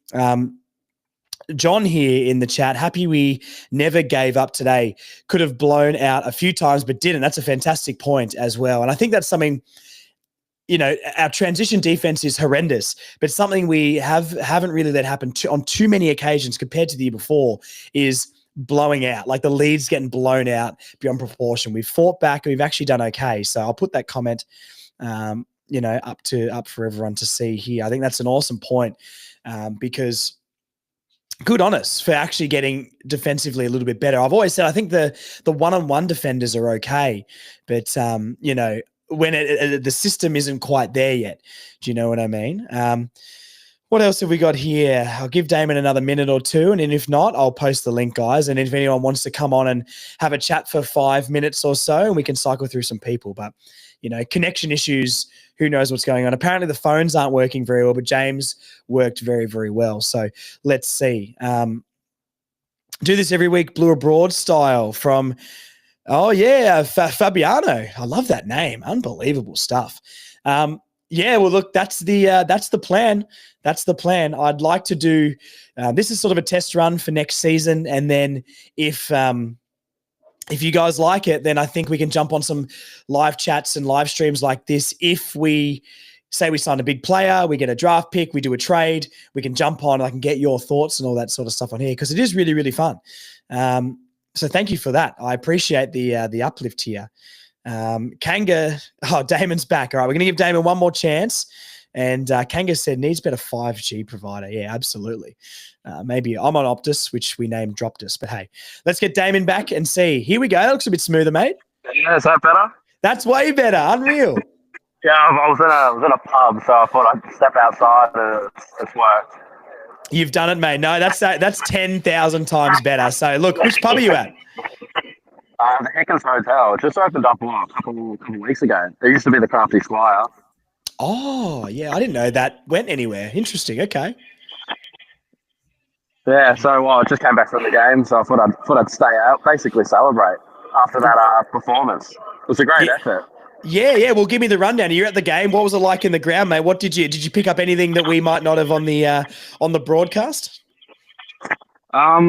S1: John here in the chat, happy we never gave up today. Could have blown out a few times, but didn't. That's a fantastic point as well. And I think that's something, our transition defense is horrendous, but something we haven't really let happen on too many occasions compared to the year before is blowing out, like the lead's getting blown out beyond proportion. We've fought back and we've actually done okay. So I'll put that comment, up for everyone to see here. I think that's an awesome point because good on us for actually getting defensively a little bit better. I've always said I think the one-on-one defenders are okay, but when the system isn't quite there yet. Do you know what I mean? What else have we got here? I'll give Damon another minute or two, and then if not, I'll post the link, guys. And if anyone wants to come on and have a chat for 5 minutes or so, and we can cycle through some people. But, connection issues, who knows what's going on. Apparently the phones aren't working very well, but James worked very, very well. So let's see. Do this every week, Blue Abroad style from... Oh, yeah, Fabiano. I love that name. Unbelievable stuff. Well, look, that's the plan. That's the plan. I'd like to do this is sort of a test run for next season, and then if you guys like it, then I think we can jump on some live chats and live streams like this. If we say we sign a big player, we get a draft pick, we do a trade, we can jump on, I can get your thoughts and all that sort of stuff on here because it is really, really fun. So thank you for that. I appreciate the uplift here. Kanga, Damon's back. All right, we're going to give Damon one more chance. And Kanga said needs better 5G provider. Yeah, absolutely. Maybe I'm on Optus, which we named Droptus. But hey, let's get Damon back and see. Here we go. That looks a bit smoother, mate.
S4: Yeah, is that better?
S1: That's way better. Unreal.
S4: Yeah, I was in a pub, so I thought I'd step outside and it's worked.
S1: You've done it, mate. No, that's 10,000 times better. So, look, which pub are you at?
S4: The Hickens Hotel. It just opened up a couple weeks ago. There used to be the Crafty Squire.
S1: Oh, yeah. I didn't know that went anywhere. Interesting. Okay.
S4: Yeah, so I just came back from the game, so I thought I'd stay out, basically celebrate after that performance. It was a great effort.
S1: Yeah. Well, give me the rundown. You're at the game. What was it like in the ground, mate? What did you pick up anything that we might not have on the broadcast?
S4: A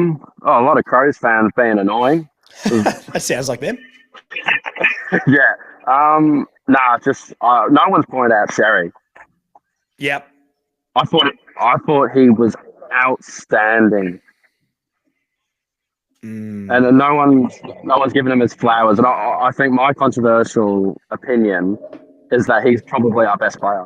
S4: lot of Crows fans being annoying.
S1: That sounds like them.
S4: Yeah. Nah, just no one's pointed out Sherry.
S1: Yep.
S4: I thought he was outstanding, and no one's given him his flowers. And I think my controversial opinion is that he's probably our best player.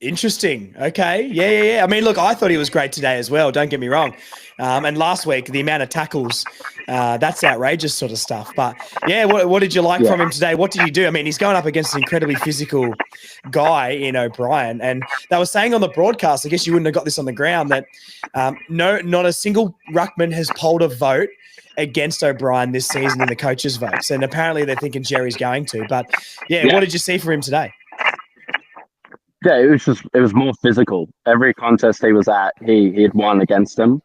S1: Interesting. Okay. Yeah. I mean, look, I thought he was great today as well. Don't get me wrong. And last week, the amount of tackles, that's outrageous sort of stuff. But yeah, what did you like from him today? What did he do? I mean, he's going up against an incredibly physical guy in O'Brien. And they were saying on the broadcast, I guess you wouldn't have got this on the ground, that not a single ruckman has polled a vote against O'Brien this season in the coaches' votes. And apparently they're thinking Jerry's going to. But yeah, what did you see from him today?
S4: Yeah, it was more physical. Every contest he was at, he had won against him.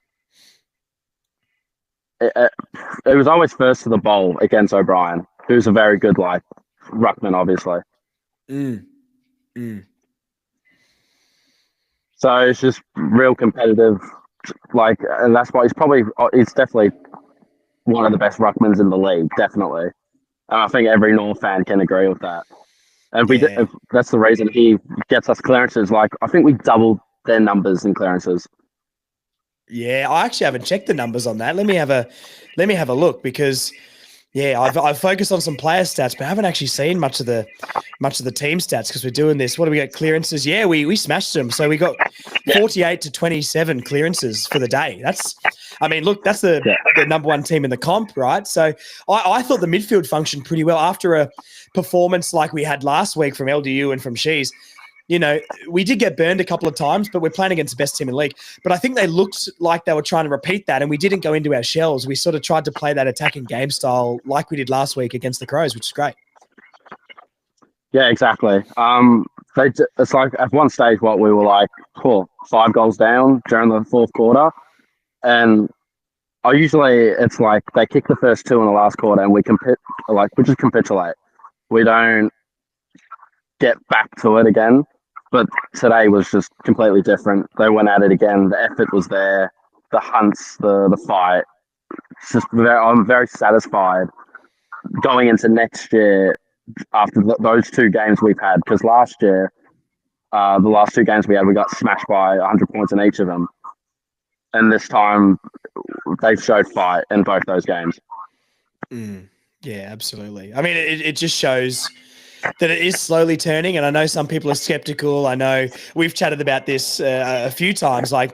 S4: It was always first to the bowl against O'Brien, who's a very good ruckman, obviously. So it's just real competitive, and that's why he's definitely one of the best ruckmans in the league, definitely. And I think every North fan can agree with that. And if that's the reason he gets us clearances. I think we doubled their numbers in clearances.
S1: Yeah, I actually haven't checked the numbers on that. Let me have a look, because I've focused on some player stats, but I haven't actually seen much of the team stats, because we're doing this. What do we get? Clearances? Yeah, we smashed them. So we got 48 to 27 clearances for the day. That's the number one team in the comp, right? So I thought the midfield functioned pretty well after a performance like we had last week from LDU and from Shees. We did get burned a couple of times, but we're playing against the best team in the league. But I think they looked like they were trying to repeat that, and we didn't go into our shells. We sort of tried to play that attacking game style like we did last week against the Crows, which is great.
S4: Yeah, exactly. It's like at one stage what we were 5 goals down during the fourth quarter, and it's like they kick the first 2 in the last quarter, and we just capitulate. We don't get back to it again. But today was just completely different. They went at it again. The effort was there. The hunts, the fight. I'm very satisfied going into next year after those 2 games we've had. Because last year, the last 2 games we had, we got smashed by 100 points in each of them. And this time, they've showed fight in both those games.
S1: Yeah, absolutely. I mean, it just shows that it is slowly turning, and I know some people are skeptical. I know we've chatted about this a few times. Are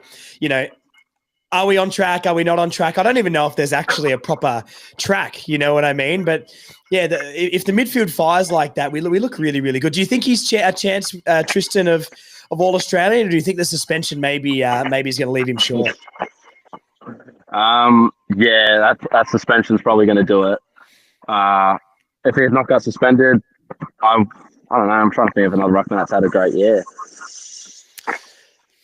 S1: we on track? Are we not on track? I don't even know if there's actually a proper track. You know what I mean? But yeah, if the midfield fires like that, we look really, really good. Do you think he's a chance, Tristan, of All Australian, or do you think the suspension maybe is going to leave him short?
S4: Yeah, that suspension's probably going to do it. If he had not got suspended, I don't know. I'm trying to think of another ruckman that's had a great year.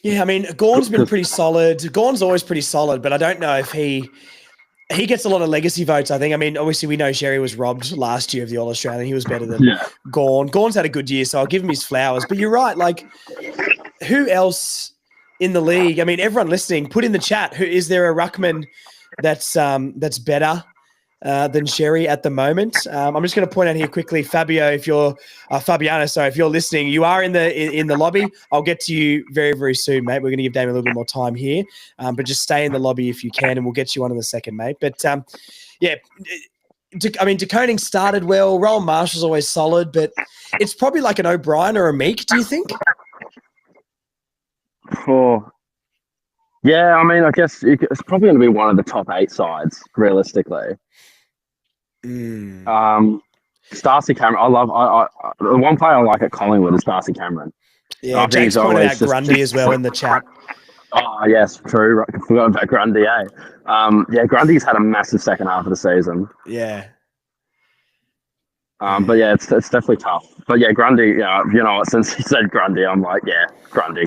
S1: Yeah, I mean, Gawn's been pretty solid. Gawn's always pretty solid, but I don't know if he gets a lot of legacy votes, I think. I mean, obviously we know Sherry was robbed last year of the All-Australian. He was better than Gawn. Gawn's had a good year, so I'll give him his flowers. But you're right, who else in the league? I mean, everyone listening, put in the chat, is there a ruckman that's better than Sherry at the moment? I'm just going to point out here quickly, Fabio, if you're Fabiano, sorry, if you're listening, you are in the lobby. I'll get to you very, very soon, mate. We're going to give Damien a little bit more time here, but just stay in the lobby if you can, and we'll get you on in a second, mate. But De Koning started well. Rowan Marshall's always solid, but it's probably like an O'Brien or a Meek. Do you think?
S4: Yeah, I mean, I guess it's probably going to be one of the top 8 sides, realistically. Darcy Cameron, the one player I like at Collingwood is Darcy Cameron.
S1: Yeah, Jake's pointed out Grundy as well in the chat.
S4: Oh, yes, true. I forgot about Grundy, Grundy's had a massive second half of the season.
S1: Yeah.
S4: But yeah, it's definitely tough. But yeah, Grundy, you know what, since he said Grundy, I'm like, yeah, Grundy.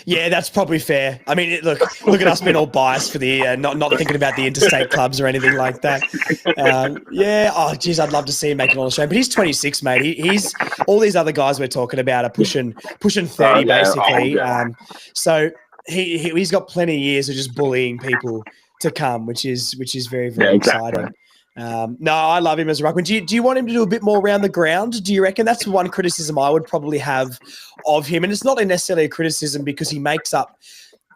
S1: Yeah, that's probably fair. I mean, look at us being all biased for the not thinking about the interstate clubs or anything like that. I'd love to see him make an All-Australian. But he's 26, mate. He's all these other guys we're talking about are pushing 30 basically. So he's got plenty of years of just bullying people to come, which is very, very exciting. No, I love him as a ruckman. Do you want him to do a bit more around the ground? Do you reckon? That's one criticism I would probably have of him. And it's not necessarily a criticism because he makes up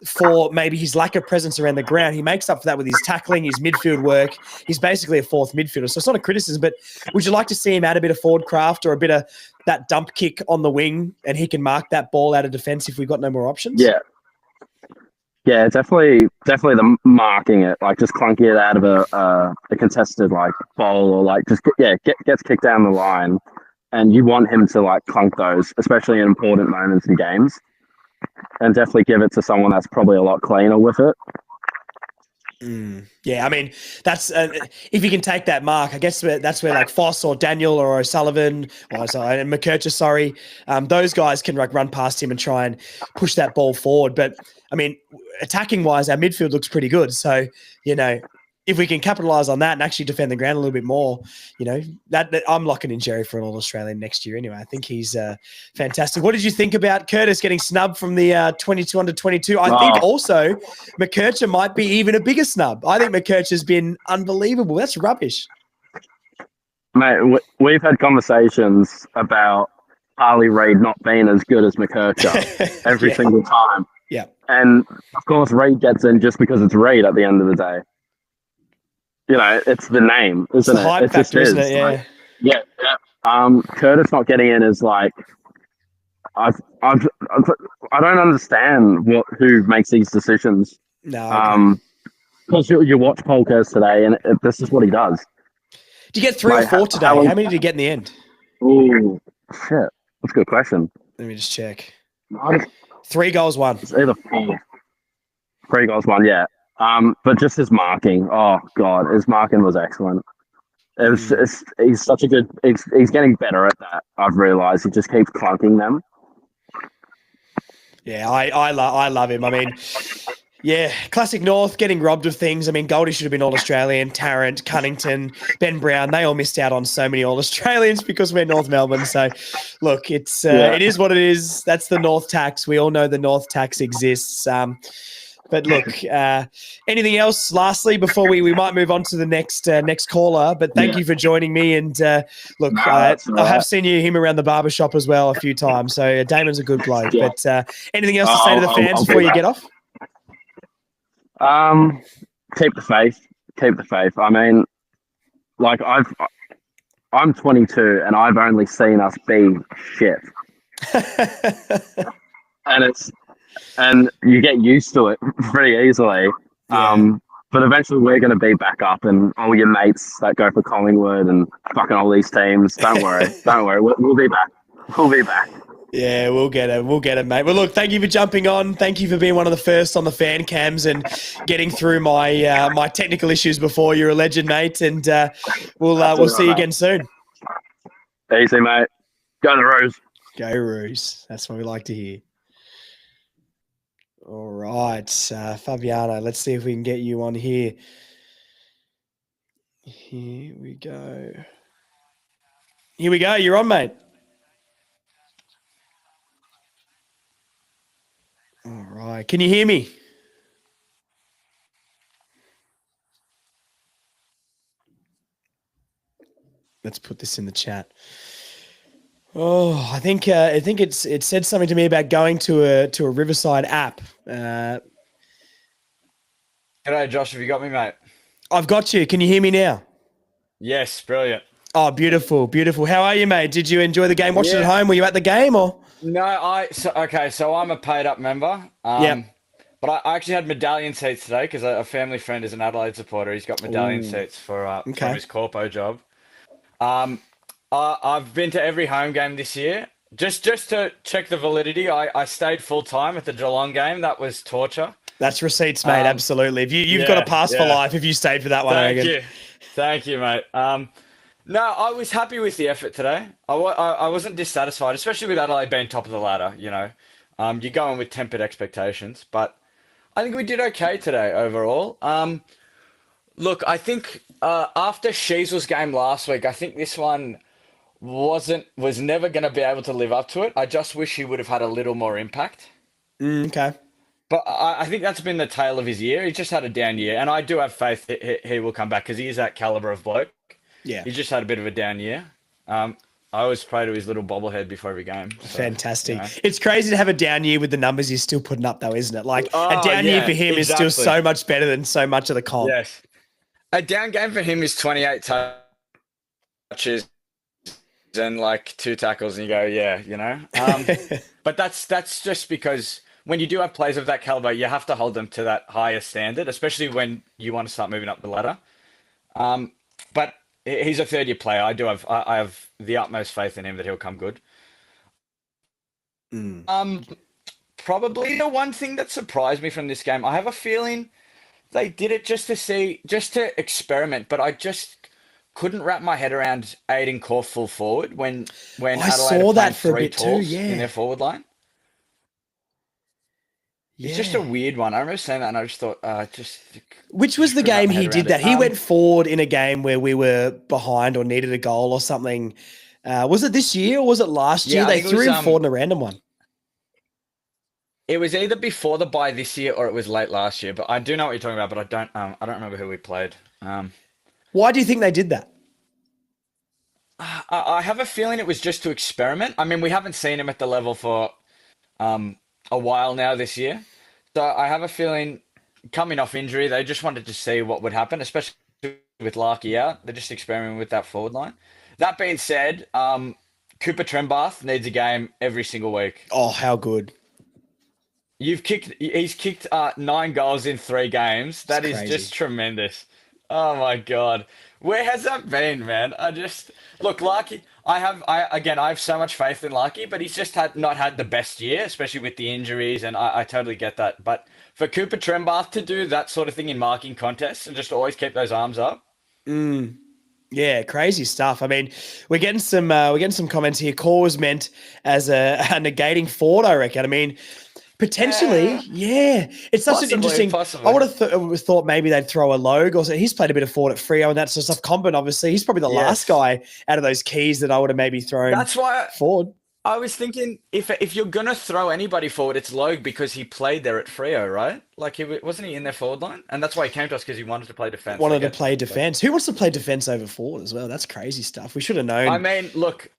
S1: for maybe his lack of presence around the ground. He makes up for that with his tackling, his midfield work. He's basically a fourth midfielder. So it's not a criticism, but would you like to see him add a bit of forward craft or a bit of that dump kick on the wing and he can mark that ball out of defense if we've got no more options?
S4: Yeah. Yeah, definitely the marking it, like just clunking it out of a contested like ball or like just gets kicked down the line, and you want him to like clunk those, especially in important moments in games, and definitely give it to someone that's probably a lot cleaner with it.
S1: Yeah, I mean, that's if you can take that mark, I guess that's where like Foss or Daniel or O'Sullivan and McKercher, those guys can like run past him and try and push that ball forward. But I mean, attacking wise, our midfield looks pretty good. So, if we can capitalize on that and actually defend the ground a little bit more, that I'm locking in Jerry for an All-Australian next year anyway. I think he's fantastic. What did you think about Curtis getting snubbed from the 22 under 22? I think also McKercher might be even a bigger snub. I think McKercher's been unbelievable. That's rubbish.
S4: Mate, we've had conversations about Harley Reid not being as good as McKercher every single time.
S1: Yeah.
S4: And, of course, Reid gets in just because it's Reid at the end of the day. It's the name, isn't it?
S1: Hype factor, isn't it? Yeah.
S4: Like, yeah. Curtis not getting in is like, I don't understand who makes these decisions.
S1: No.
S4: Because you watch Polkers today, and this is what he does.
S1: Did you get 3 or 4 today? How many did you get in the end?
S4: Oh shit, that's a good question.
S1: Let me just check. 3 goals, 1.
S4: It's either 4. 3 goals, 1. Yeah. But just his marking, oh god, his marking was excellent. He's such a good. He's getting better at that. I've realised he just keeps clunking them.
S1: Yeah, I love him. I mean, yeah, classic North getting robbed of things. I mean, Goldie should have been All-Australian. Tarrant, Cunnington, Ben Brown, they all missed out on so many All-Australians because we're North Melbourne. So, look, it is what it is. That's the North tax. We all know the North tax exists. But look, anything else lastly before we might move on to the next caller? But thank you for joining me. And look, I have seen him around the barbershop as well a few times. So Damon's a good bloke. Yeah. But anything else to say to the fans before you get off?
S4: Keep the faith. Keep the faith. I mean, like I'm 22 and I've only seen us be shit. And you get used to it pretty easily. Yeah. But eventually we're going to be back up, and all your mates that go for Collingwood and fucking all these teams, don't worry. Don't worry. We'll be back. We'll be back.
S1: Yeah, we'll get it. We'll get it, mate. Well, look, thank you for jumping on. Thank you for being one of the first on the fan cams and getting through my my technical issues before. You're a legend, mate. And we'll see you again soon.
S4: Easy, mate. Go the Roos.
S1: Go Roos. That's what we like to hear. All right, Fabiano, let's see if we can get you on here. Here we go. Here we go. You're on, mate. All right. Can you hear me? Let's put this in the chat. Oh, I think it said something to me about going to a Riverside app.
S5: G'day, Josh. Have you got me, mate?
S1: I've got you. Can you hear me now?
S5: Yes, brilliant.
S1: Oh, beautiful, beautiful. How are you, mate? Did you enjoy the game? Watch it at home? Were you at the game or?
S5: No, so I'm a paid up member.
S1: Yeah.
S5: But I actually had medallion seats today because a family friend is an Adelaide supporter. He's got medallion seats for his corpo job. I've been to every home game this year. Just to check the validity, I stayed full time at the Geelong game. That was torture.
S1: That's receipts, mate. Absolutely. You've got a pass for life if you stayed for that one.
S5: Thank you, mate. No, I was happy with the effort today. I wasn't dissatisfied, especially with Adelaide being top of the ladder. You're going with tempered expectations, but I think we did okay today overall. Look, I think after Sheasel's game last week, I think this one was never going to be able to live up to it. I just wish he would have had a little more impact.
S1: Okay.
S5: But I think that's been the tale of his year. He's just had a down year, and I do have faith that he will come back because he is that caliber of bloke.
S1: Yeah.
S5: He's just had a bit of a down year. I always pray to his little bobblehead before every game. So,
S1: Fantastic.
S5: you know.
S1: It's crazy to have a down year with the numbers he's still putting up, though, isn't it? Like a down year for him is still so much better than so much of the comp.
S5: Yes. A down game for him is 28 touches and like 2 tackles, and you go, yeah, you know. But that's just because when you do have players of that caliber, you have to hold them to that higher standard, especially when you want to start moving up the ladder. But he's a third-year player. I have the utmost faith in him that he'll come good. Probably the one thing that surprised me from this game, I have a feeling they did it just to experiment, but I just couldn't wrap my head around Aiden Corr full forward when
S1: I
S5: Adelaide
S1: saw that for a
S5: three
S1: bit too,
S5: talls
S1: yeah.
S5: in their forward line. It's just a weird one. I remember saying that, and I just thought,
S1: Which was the
S5: couldn't wrap
S1: game
S5: my
S1: he
S5: head
S1: did
S5: around
S1: that?
S5: it.
S1: He went forward in a game where we were behind or needed a goal or something. Was it this year or was it last year?
S5: Yeah, I
S1: They
S5: think it
S1: threw
S5: was,
S1: him forward in a random one.
S5: It was either before the bye this year or it was late last year. But I do know what you're talking about, but I don't remember who we played.
S1: Why do you think they did that?
S5: I have a feeling it was just to experiment. I mean, we haven't seen him at the level for a while now this year. So I have a feeling coming off injury, they just wanted to see what would happen, especially with Larky out. They're just experimenting with that forward line. That being said, Cooper Trembath needs a game every single week.
S1: Oh, how good.
S5: He's kicked 9 goals in 3 games. That is just tremendous. Oh my God. Where has that been, man? Look, Larky, I have so much faith in Larky, but he's just not had the best year, especially with the injuries, and I totally get that. But for Cooper Trembath to do that sort of thing in marking contests and just always keep those arms up.
S1: Yeah, crazy stuff. I mean, we're getting some comments here. Corr was meant as a negating forward, I reckon. I mean, potentially, yeah. It's such an interesting.
S5: Possibly.
S1: I would have thought maybe they'd throw a Logue or so. He's played a bit of forward at Freo and that sort of stuff. Comben, obviously, he's probably the last guy out of those keys that I would have maybe thrown.
S5: That's why
S1: forward.
S5: I was thinking if you're gonna throw anybody forward, it's Logue because he played there at Freo, right? Like wasn't he in their forward line, and that's why he came to us because he wanted to play defense.
S1: Wanted to play defense. Who wants to play defense over forward as well? That's crazy stuff. We should have known.
S5: I mean, look,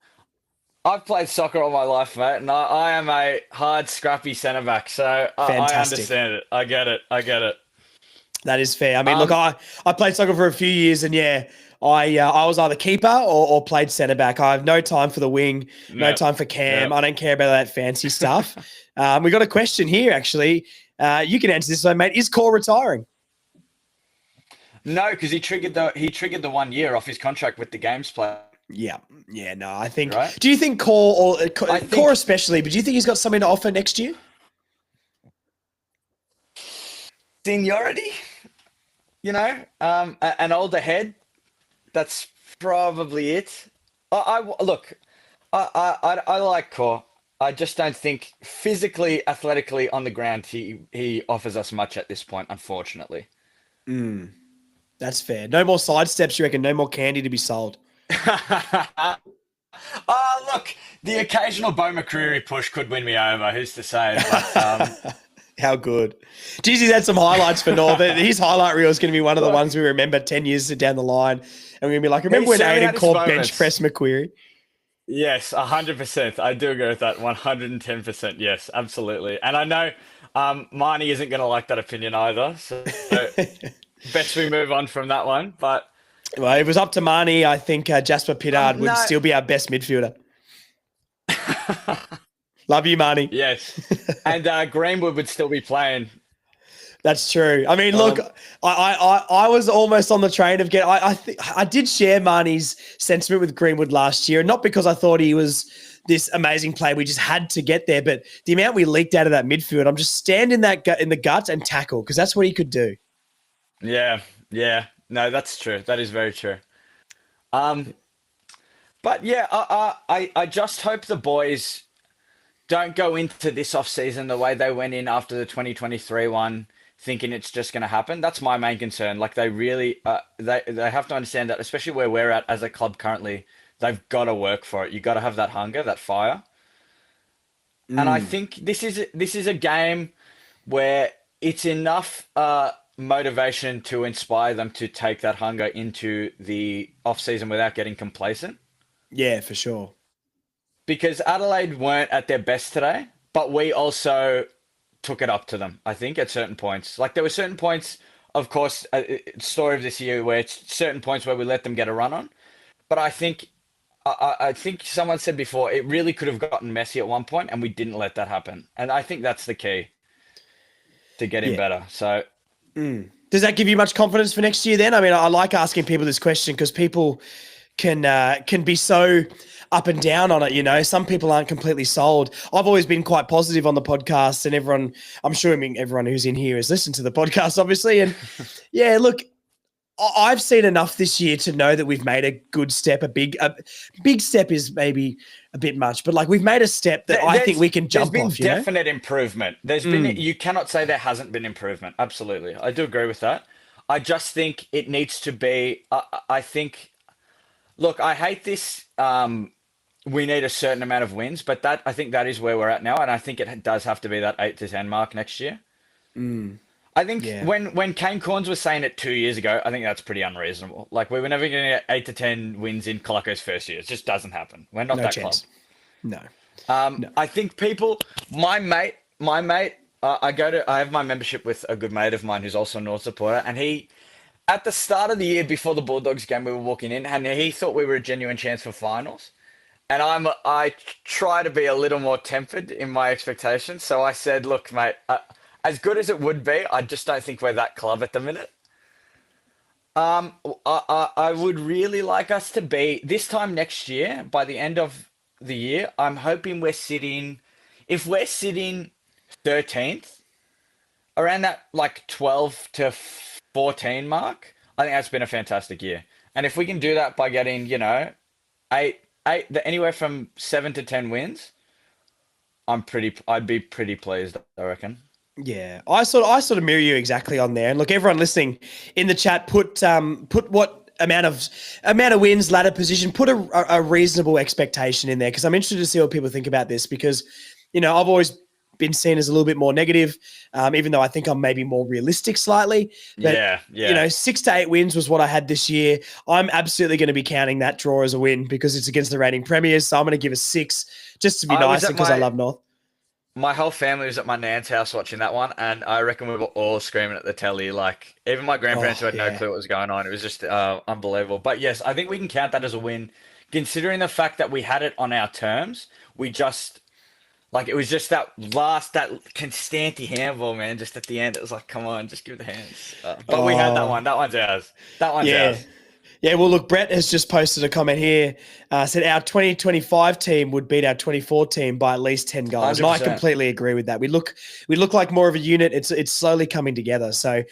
S5: I've played soccer all my life, mate, and I am a hard, scrappy centre back, so I understand it. I get it.
S1: That is fair. I mean, look, I played soccer for a few years, and yeah, I was either keeper or played centre back. I have no time for the wing, no time for Cam. Yep. I don't care about that fancy stuff. We got a question here, actually. You can answer this one, mate. Is Corr retiring?
S5: No, because he triggered the 1 year off his contract with the games play.
S1: Yeah, no, I think.
S5: Right?
S1: Do you think Corr especially? But do you think he's got something to offer next year?
S5: Seniority, an older head. That's probably it. I like Corr. I just don't think physically, athletically on the ground he offers us much at this point, unfortunately.
S1: That's fair. No more sidesteps, you reckon? No more candy to be sold.
S5: Oh, look, the occasional Bo McCreary push could win me over. Who's to say? But,
S1: how good. Jeez, he's had some highlights for North. His highlight reel is going to be one of the ones we remember 10 years down the line. And we're going to be like, remember when Aiden Corr bench press McQueary?
S5: Yes, 100%. I do agree with that. 110%. Yes, absolutely. And I know Marnie isn't going to like that opinion either. So best we move on from that one. But
S1: well, if it was up to Marnie, I think Jasper Pittard would still be our best midfielder. Love you, Marnie.
S5: Yes. And Greenwood would still be playing.
S1: That's true. I mean, look, I was almost on the train of I did share Marnie's sentiment with Greenwood last year, not because I thought he was this amazing player. We just had to get there, but the amount we leaked out of that midfield, I'm just standing in the gut and tackle because that's what he could do.
S5: Yeah. No, that's true. That is very true. But yeah, I just hope the boys don't go into this off-season the way they went in after the 2023 one, thinking it's just going to happen. That's my main concern. Like they really, they have to understand that, especially where we're at as a club currently, they've got to work for it. You got to have that hunger, that fire. And I think this is a game where it's enough motivation to inspire them to take that hunger into the off season without getting complacent.
S1: Yeah, for sure.
S5: Because Adelaide weren't at their best today, but we also took it up to them, I think, at certain points. Like there were certain points, of course, story of this year where it's certain points where we let them get a run on. But I think someone said before, it really could have gotten messy at one point, and we didn't let that happen. And I think that's the key to getting better. So,
S1: does that give you much confidence for next year? Then, I mean, I like asking people this question because people can be so up and down on it. You know, some people aren't completely sold. I've always been quite positive on the podcast, and everyone, I'm sure, everyone who's in here has listened to the podcast, obviously. And yeah, look, I've seen enough this year to know that we've made a good step. A big step is maybe a bit much, but like we've made a step that I think we can jump off.
S5: There's been definite improvement. There's been, you cannot say there hasn't been improvement. Absolutely. I do agree with that. I just think it needs to be, I think, look, I hate this. We need a certain amount of wins, but I think that is where we're at now. And I think it does have to be that 8 to 10 mark next year. I think when Kane Corns was saying it 2 years ago, I think that's pretty unreasonable. Like we were never going to get 8 to 10 wins in Clarko's first year. It just doesn't happen. We're not that
S1: chance.
S5: club.
S1: No.
S5: I think people, my mate, I have my membership with a good mate of mine who's also a North supporter, and he, at the start of the year before the Bulldogs game, we were walking in, and he thought we were a genuine chance for finals. And I try to be a little more tempered in my expectations. So I said, look, mate, as good as it would be, I just don't think we're that club at the minute. I would really like us to be, this time next year, by the end of the year, I'm hoping if we're sitting 13th, around that like 12 to 14 mark, I think that's been a fantastic year. And if we can do that by getting, anywhere from 7 to 10 wins, I'd be pretty pleased, I reckon.
S1: Yeah, I sort of mirror you exactly on there. And look, everyone listening in the chat, put what amount of wins, ladder position, put a reasonable expectation in there, because I'm interested to see what people think about this, because I've always been seen as a little bit more negative, even though I think I'm maybe more realistic slightly. But, 6 to 8 wins was what I had this year. I'm absolutely going to be counting that draw as a win because it's against the reigning premiers. So I'm going to give a 6 just to be nice because I love North.
S5: My whole family was at my nan's house watching that one, and I reckon we were all screaming at the telly. Like, even my grandparents who had no clue what was going on. It was just unbelievable. But yes, I think we can count that as a win, considering the fact that we had it on our terms. We just, like, it was just that Constanti handball, man, just at the end. It was like, come on, just give the hands. But we had that one. That one's ours. Ours.
S1: Yeah, well, look, Brett has just posted a comment here. Said our 2025 team would beat our 24 team by at least 10 goals. 100%. And I completely agree with that. We look like more of a unit. It's slowly coming together. So,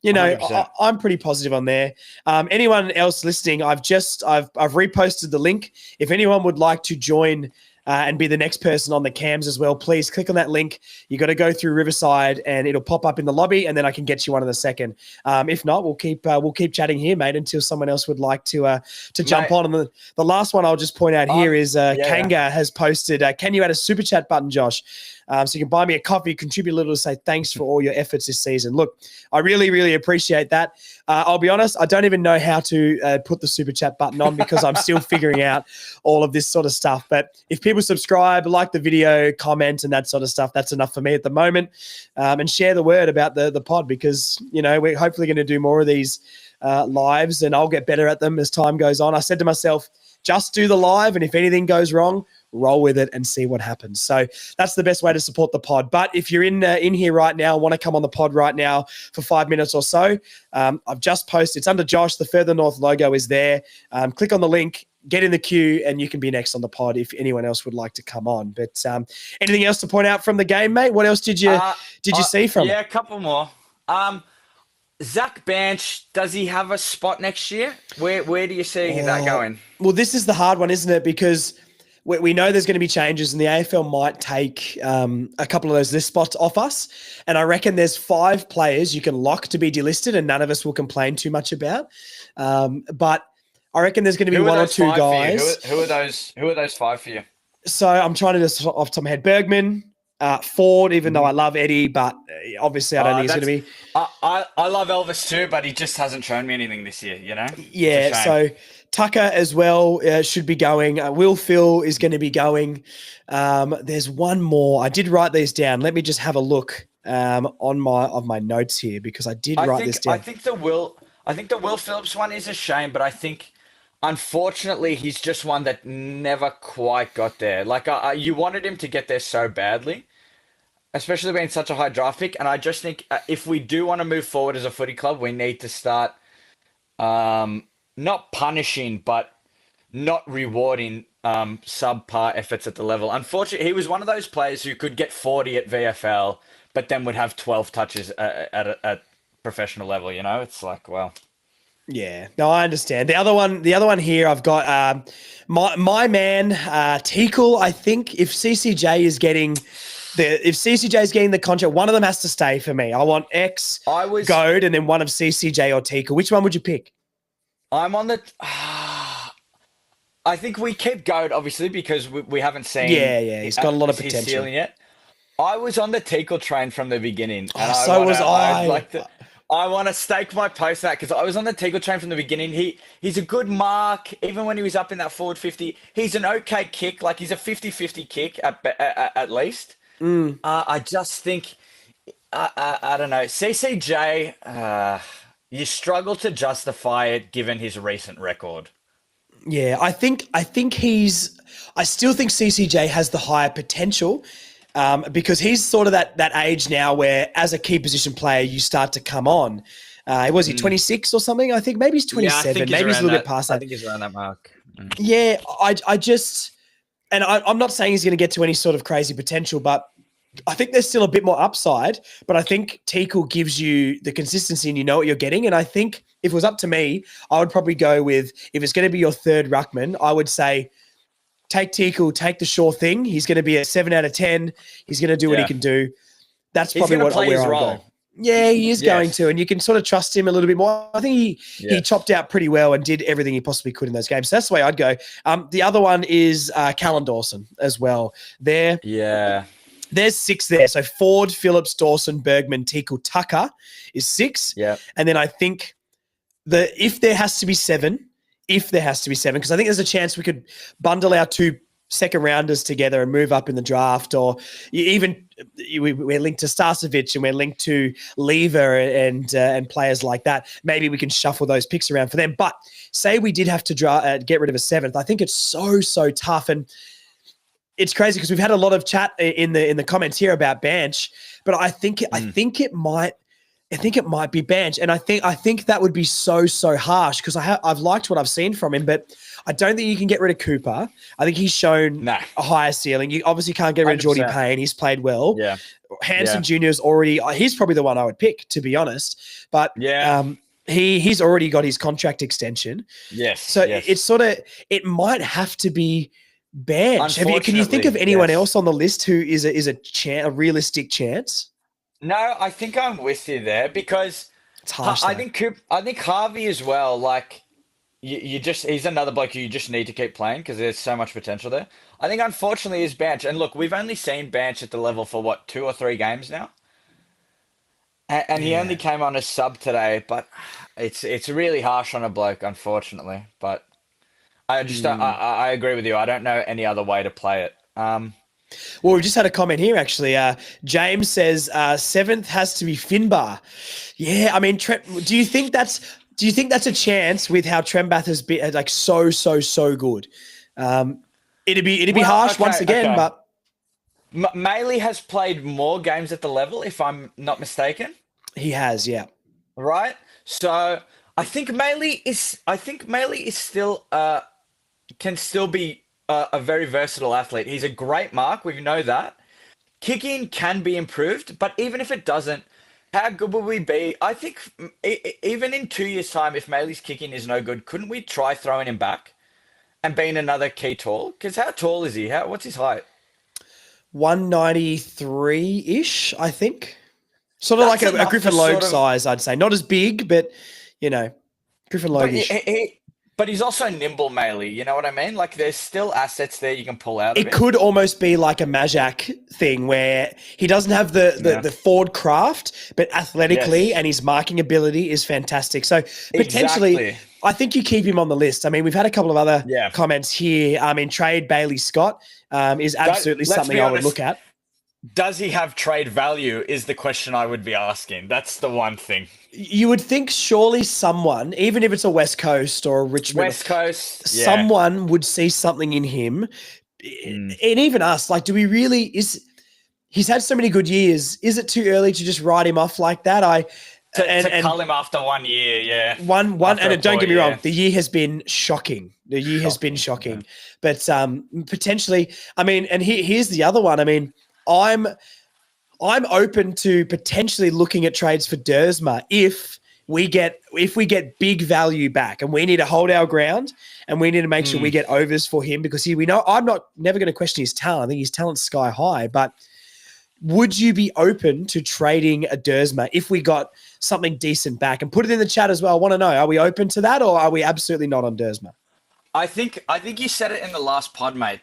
S1: I'm pretty positive on there. Anyone else listening, I've reposted the link. If anyone would like to join and be the next person on the cams as well, please click on that link. You got to go through Riverside and it'll pop up in the lobby, and then I can get you one in a second. If not, we'll keep chatting here, mate, until someone else would like to jump on. And the last one I'll just point out here is Kanga has posted, can you add a super chat button, Josh? So you can buy me a coffee, contribute a little to say thanks for all your efforts this season. Look, I really, really appreciate that. I'll be honest, I don't even know how to put the super chat button on because I'm still figuring out all of this sort of stuff. But if people subscribe, like the video, comment, and that sort of stuff, that's enough for me at the moment. And share the word about the pod, because, we're hopefully going to do more of these lives, and I'll get better at them as time goes on. I said to myself, just do the live, and if anything goes wrong, roll with it and see what happens. So that's the best way to support the pod. But if you're in here right now, want to come on the pod right now for 5 minutes or so, I've just posted. It's under Josh. The Further North logo is there. Click on the link, get in the queue, and you can be next on the pod if anyone else would like to come on. But anything else to point out from the game, mate? What else did you see from it?
S5: Yeah, a couple more. Zach Banch, does he have a spot next year? Where do you see that going?
S1: Well, this is the hard one, isn't it? Because we know there's going to be changes, and the AFL might take a couple of those list spots off us. And I reckon there's 5 players you can lock to be delisted, and none of us will complain too much about. But I reckon there's going to be 1 or 2 guys.
S5: Who are those 5 for you?
S1: So I'm trying to just off the top of my head. Bergman, Ford, even though I love Eddie, but obviously I don't think he's going to be.
S5: I love Elvis too, but he just hasn't shown me anything this year, you know?
S1: Yeah, so Tucker as well should be going. Will Phil is going to be going. There's one more. I did write these down. Let me just have a look on my notes here because I did write this down.
S5: I think the Will Phillips one is a shame, but I think unfortunately he's just one that never quite got there. Like you wanted him to get there so badly, especially being such a high draft pick. And I just think if we do want to move forward as a footy club, we need to start not punishing, but not rewarding subpar efforts at the level. Unfortunately, he was one of those players who could get 40 at VFL, but then would have 12 touches at professional level. You know, it's like, well.
S1: Yeah, no, I understand. The other one here, I've got my man Teakle. I think if CCJ is getting the contract, one of them has to stay for me. I want Goad and then one of CCJ or Teakle. Which one would you pick?
S5: I'm on the. I think we keep Goad obviously because we haven't seen.
S1: Yeah, he's got a lot of potential.
S5: His ceiling yet. I was on the Teakle train from the beginning. And
S1: so was I.
S5: I want to stake my post that because I was on the Teakle train from the beginning. He's a good mark, even when he was up in that forward 50. He's an okay kick, like he's a 50-50 kick at least. I just think, I don't know, CCJ, you struggle to justify it given his recent record.
S1: Yeah, I still think CCJ has the higher potential. Because he's sort of that age now where, as a key position player, you start to come on. Was he 26 or something? I think maybe he's 27. Maybe he's a little bit past that.
S5: I think he's around that mark.
S1: Yeah, I just, and I'm not saying he's going to get to any sort of crazy potential, but I think there's still a bit more upside. But I think Teakle gives you the consistency, and you know what you're getting. And I think if it was up to me, I would probably go with, if it's going to be your third ruckman, I would say, take Teakle, take the sure thing. He's going to be a 7 out of 10. He's going to do what he can do. That's probably where I'll go. Yeah, he is going to, and you can sort of trust him a little bit more. I think he chopped out pretty well and did everything he possibly could in those games. So that's the way I'd go. The other one is Callan Dawson as well. There's 6 there. So Ford, Phillips, Dawson, Bergman, Teakle, Tucker is 6.
S5: Yeah.
S1: And then I think if there has to be 7, because I think there's a chance we could bundle our 2 second rounders together and move up in the draft, or we're linked to Starcevic and we're linked to Lever and players like that. Maybe we can shuffle those picks around for them. But say we did have to get rid of a 7th, I think it's so tough, and it's crazy because we've had a lot of chat in the comments here about Banch, but I think it might be Banch, and I think that would be so harsh because I've liked what I've seen from him, but I don't think you can get rid of Cooper. I think he's shown a higher ceiling. You obviously can't get rid of Geordie Payne. He's played well.
S5: Yeah,
S1: Hanson Jr. is he's probably the one I would pick, to be honest. But he's already got his contract extension.
S5: Yes.
S1: So it's sort of, it might have to be Banch. Can you think of anyone else on the list who is a realistic chance?
S5: No, I think I'm with you there because
S1: it's harsh,
S5: I think Harvey as well. Like he's another bloke who you just need to keep playing because there's so much potential there. I think unfortunately is Banch, and look, we've only seen Banch at the level for 2 or 3 games now, and he only came on as sub today. But it's really harsh on a bloke, unfortunately. But I just I agree with you. I don't know any other way to play it.
S1: Well, we've just had a comment here, actually. James says 7th has to be Finbar. Yeah, I mean, do you think that's a chance with how Trembath has been like so good? It'd be harsh once again, but
S5: Maley has played more games at the level, if I'm not mistaken.
S1: He has, yeah.
S5: Right. So I think Maley is still can still be a very versatile athlete. He's a great mark. We know that. Kicking can be improved, but even if it doesn't, how good will we be? I think even in 2 years' time, if Maley's kicking is no good, couldn't we try throwing him back and being another key tall? Because how tall is he? What's his height?
S1: 193-ish, I think. Sort of like a Griffin Logue size, I'd say. Not as big, but, Griffin Logue-ish.
S5: but he's also nimble, Maley. You know what I mean? Like there's still assets there you can pull out of
S1: It
S5: him.
S1: could almost be like a Majak thing where he doesn't have the forward craft, but athletically and his marking ability is fantastic. So potentially, I think you keep him on the list. I mean, we've had a couple of other comments here. In trade, Bailey Scott is absolutely something I would look at.
S5: Does he have trade value is the question I would be asking. That's the one thing.
S1: You would think surely someone, even if it's a West Coast or a Richmond,
S5: West Coast,
S1: someone would see something in him. And even us, like, do we really, he's had so many good years. Is it too early to just write him off like that?
S5: To cull him after 1 year,
S1: One, and don't get me wrong, the year has been shocking. The year has been shocking. Yeah. But potentially, I mean, and here's the other one. I mean, I'm open to potentially looking at trades for Dersma if we get big value back, and we need to hold our ground, and we need to make sure we get overs for him, because we know I'm never going to question his talent. I think his talent's sky high. But would you be open to trading a Dersma if we got something decent back? And put it in the chat as well. I want to know: are we open to that, or are we absolutely not on Dersma?
S5: I think you said it in the last pod, mate.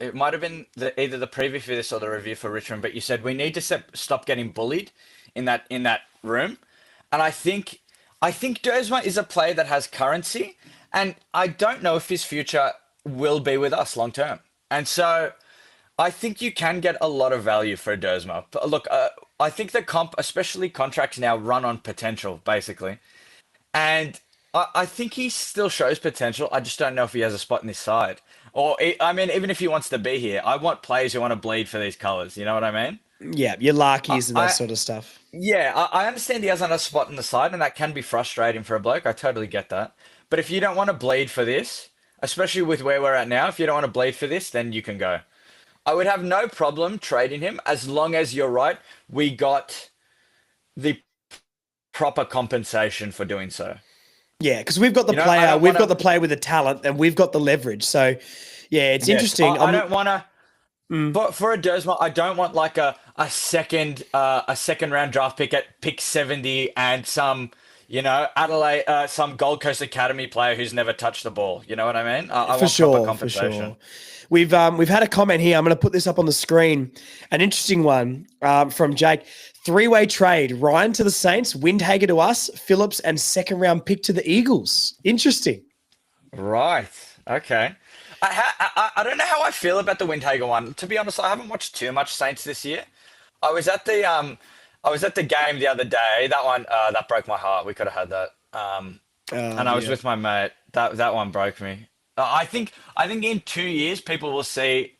S5: It might have been either the preview for this or the review for Richmond, but you said we need to stop getting bullied in that room. And I think Dersma is a player that has currency, and I don't know if his future will be with us long term. And so I think you can get a lot of value for Dersma. But look, I think the especially contracts now run on potential, basically. And I think he still shows potential. I just don't know if he has a spot in this side. Or, I mean, even if he wants to be here, I want players who want to bleed for these colours. You know what I mean?
S1: Yeah, your Larkies and that sort of stuff.
S5: Yeah, I understand he hasn't a spot in the side, and that can be frustrating for a bloke. I totally get that. But if you don't want to bleed for this, especially with where we're at now, if you don't want to bleed for this, then you can go. I would have no problem trading him as long as you're right. We got the proper compensation for doing so.
S1: Yeah, because we've got the player, we've got the player with the talent, and we've got the leverage. So, yeah, it's interesting.
S5: I don't want to. But for a Dersma, I don't want like a second round draft pick at pick 70 and some Adelaide, some Gold Coast Academy player who's never touched the ball. You know what I mean? I want proper compensation.
S1: For sure. We've had a comment here. I'm going to put this up on the screen. An interesting one from Jake. 3-way trade. Ryan to the Saints, Windhager to us, Phillips, and second round pick to the Eagles. Interesting.
S5: Right. Okay. I don't know how I feel about the Windhager one. To be honest, I haven't watched too much Saints this year. I was at the game the other day. That one that broke my heart. We could have had that. And I was with my mate. That one broke me. I think in 2 years people will see.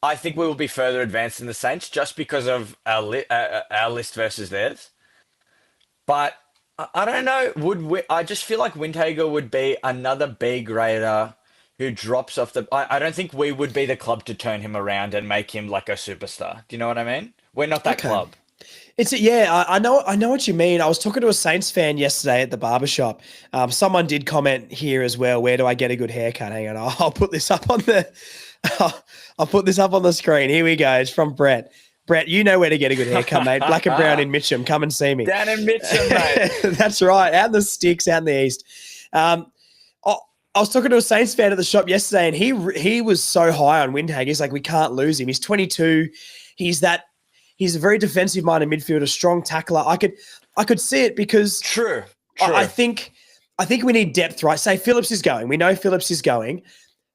S5: I think we will be further advanced in the Saints just because of our list versus theirs. But I don't know. I just feel like Windhager would be another B grader who drops off the. I don't think we would be the club to turn him around and make him like a superstar. Do you know what I mean? We're not that club.
S1: I know what you mean. I was talking to a Saints fan yesterday at the barbershop. Someone did comment here as well. Where do I get a good haircut? Hang on, I'll put this up on the. I'll put this up on the screen. Here we go. It's from Brett. Brett, you know where to get a good haircut, mate. Black and brown in Mitcham. Come and see me.
S5: Down in Mitcham, mate.
S1: That's right. Out in the sticks, out in the east. I was talking to a Saints fan at the shop yesterday, and he was so high on Windhager. He's like, we can't lose him. He's 22. He's a very defensive-minded midfielder, strong tackler. I could see it because
S5: true.
S1: I think we need depth, right? Say Phillips is going. We know Phillips is going.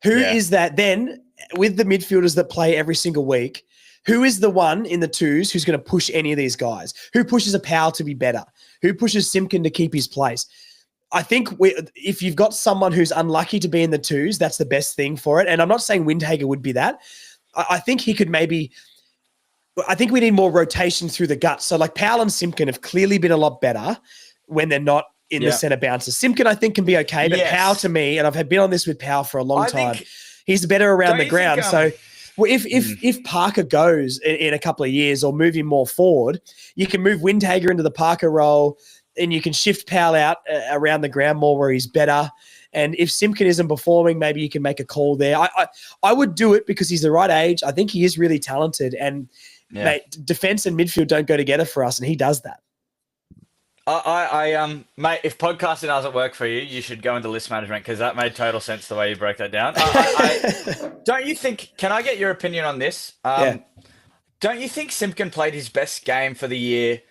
S1: Who is that then with the midfielders that play every single week? Who is the one in the twos who's going to push any of these guys? Who pushes a Powell to be better? Who pushes Simpkin to keep his place? I think if you've got someone who's unlucky to be in the twos, that's the best thing for it. And I'm not saying Windhager would be that. I think he could maybe – I think we need more rotation through the guts. So like Powell and Simpkin have clearly been a lot better when they're not in the centre bounces. Simpkin, I think, can be okay, but Powell to me, and I've been on this with Powell for a long time, he's better around the ground. So if Parker goes in a couple of years or move him more forward, you can move Windhager into the Parker role and you can shift Powell out around the ground more where he's better. And if Simpkin isn't performing, maybe you can make a call there. I would do it because he's the right age. I think he is really talented. And mate, defense and midfield don't go together for us, and he does that.
S5: Mate, if podcasting doesn't work for you, you should go into list management because that made total sense the way you broke that down. Don't you think? Can I get your opinion on this?
S1: Yeah.
S5: Don't you think Simpkin played his best game for the year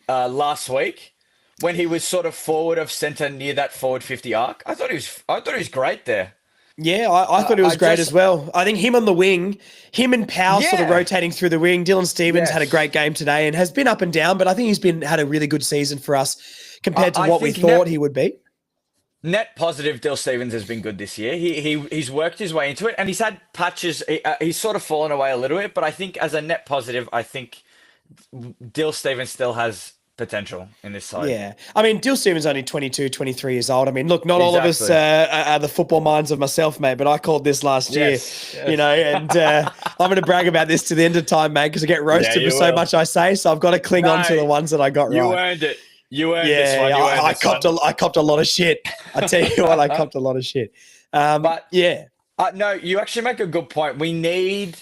S5: last week when he was sort of forward of centre near that forward 50 arc? I thought he was great there.
S1: Yeah, I thought it was great as well. I think him on the wing, him and Powell sort of rotating through the wing. Dylan Stevens had a great game today and has been up and down, but I think he's had a really good season for us compared to what we thought he would be.
S5: Net positive, Dylan Stevens has been good this year. He's worked his way into it, and he's had patches. He's sort of fallen away a little bit, but I think as a net positive, I think Dylan Stevens still has potential in this side.
S1: Yeah. I mean, Dylan Stevens only 22, 23 years old. I mean, look, not all of us are the football minds of myself, mate, but I called this last year, you know, and I'm going to brag about this to the end of time, mate, because I get roasted for so much I say, so I've got to cling on to the ones that I got right.
S5: You earned it. You earned this one.
S1: I copped a lot of shit. I tell you what, I copped a lot of shit. But yeah.
S5: No, you actually make a good point. We need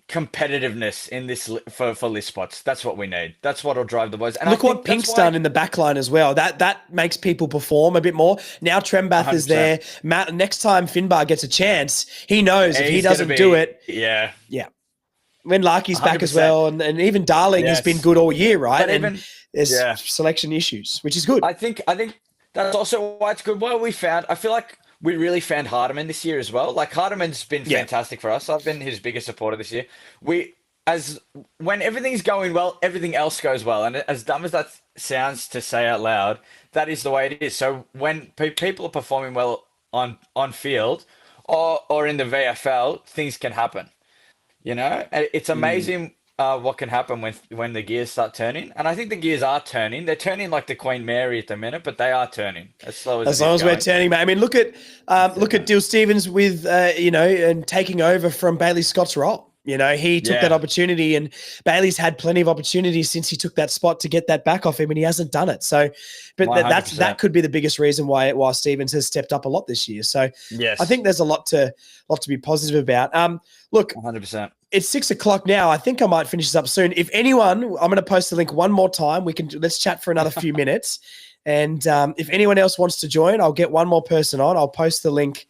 S5: competitiveness in this for list spots. That's what we need. That's what'll drive the boys. And
S1: look what Pink's done in the back line as well. That makes people perform a bit more. Now Trembath is there. Matt, next time Finbar gets a chance, he knows if he doesn't do it.
S5: Yeah.
S1: Yeah. When Larky's back as well, and even Darling has been good all year, right?
S5: But
S1: and there's selection issues, which is good.
S5: I think that's also why it's good. What we found, I feel like we really found Hardiman this year as well. Like Hardiman's been fantastic for us. I've been his biggest supporter this year. When everything's going well, everything else goes well. And as dumb as that sounds to say out loud, that is the way it is. So when people are performing well on field or in the VFL, things can happen. You know, it's amazing what can happen when the gears start turning. And I think the gears are turning. They're turning like the Queen Mary at the minute, but they are turning as long as
S1: we're turning, mate. I mean, look at Dylan Stevens with and taking over from Bailey Scott's role. You know, he took that opportunity, and Bailey's had plenty of opportunities since he took that spot to get that back off him, and he hasn't done it. So, but that could be the biggest reason why Stevens has stepped up a lot this year. So, I think there's a lot to be positive about. Look,
S5: 100%.
S1: It's 6:00 now. I think I might finish this up soon. If anyone, I'm going to post the link one more time. Let's chat for another few minutes. And if anyone else wants to join, I'll get one more person on. I'll post the link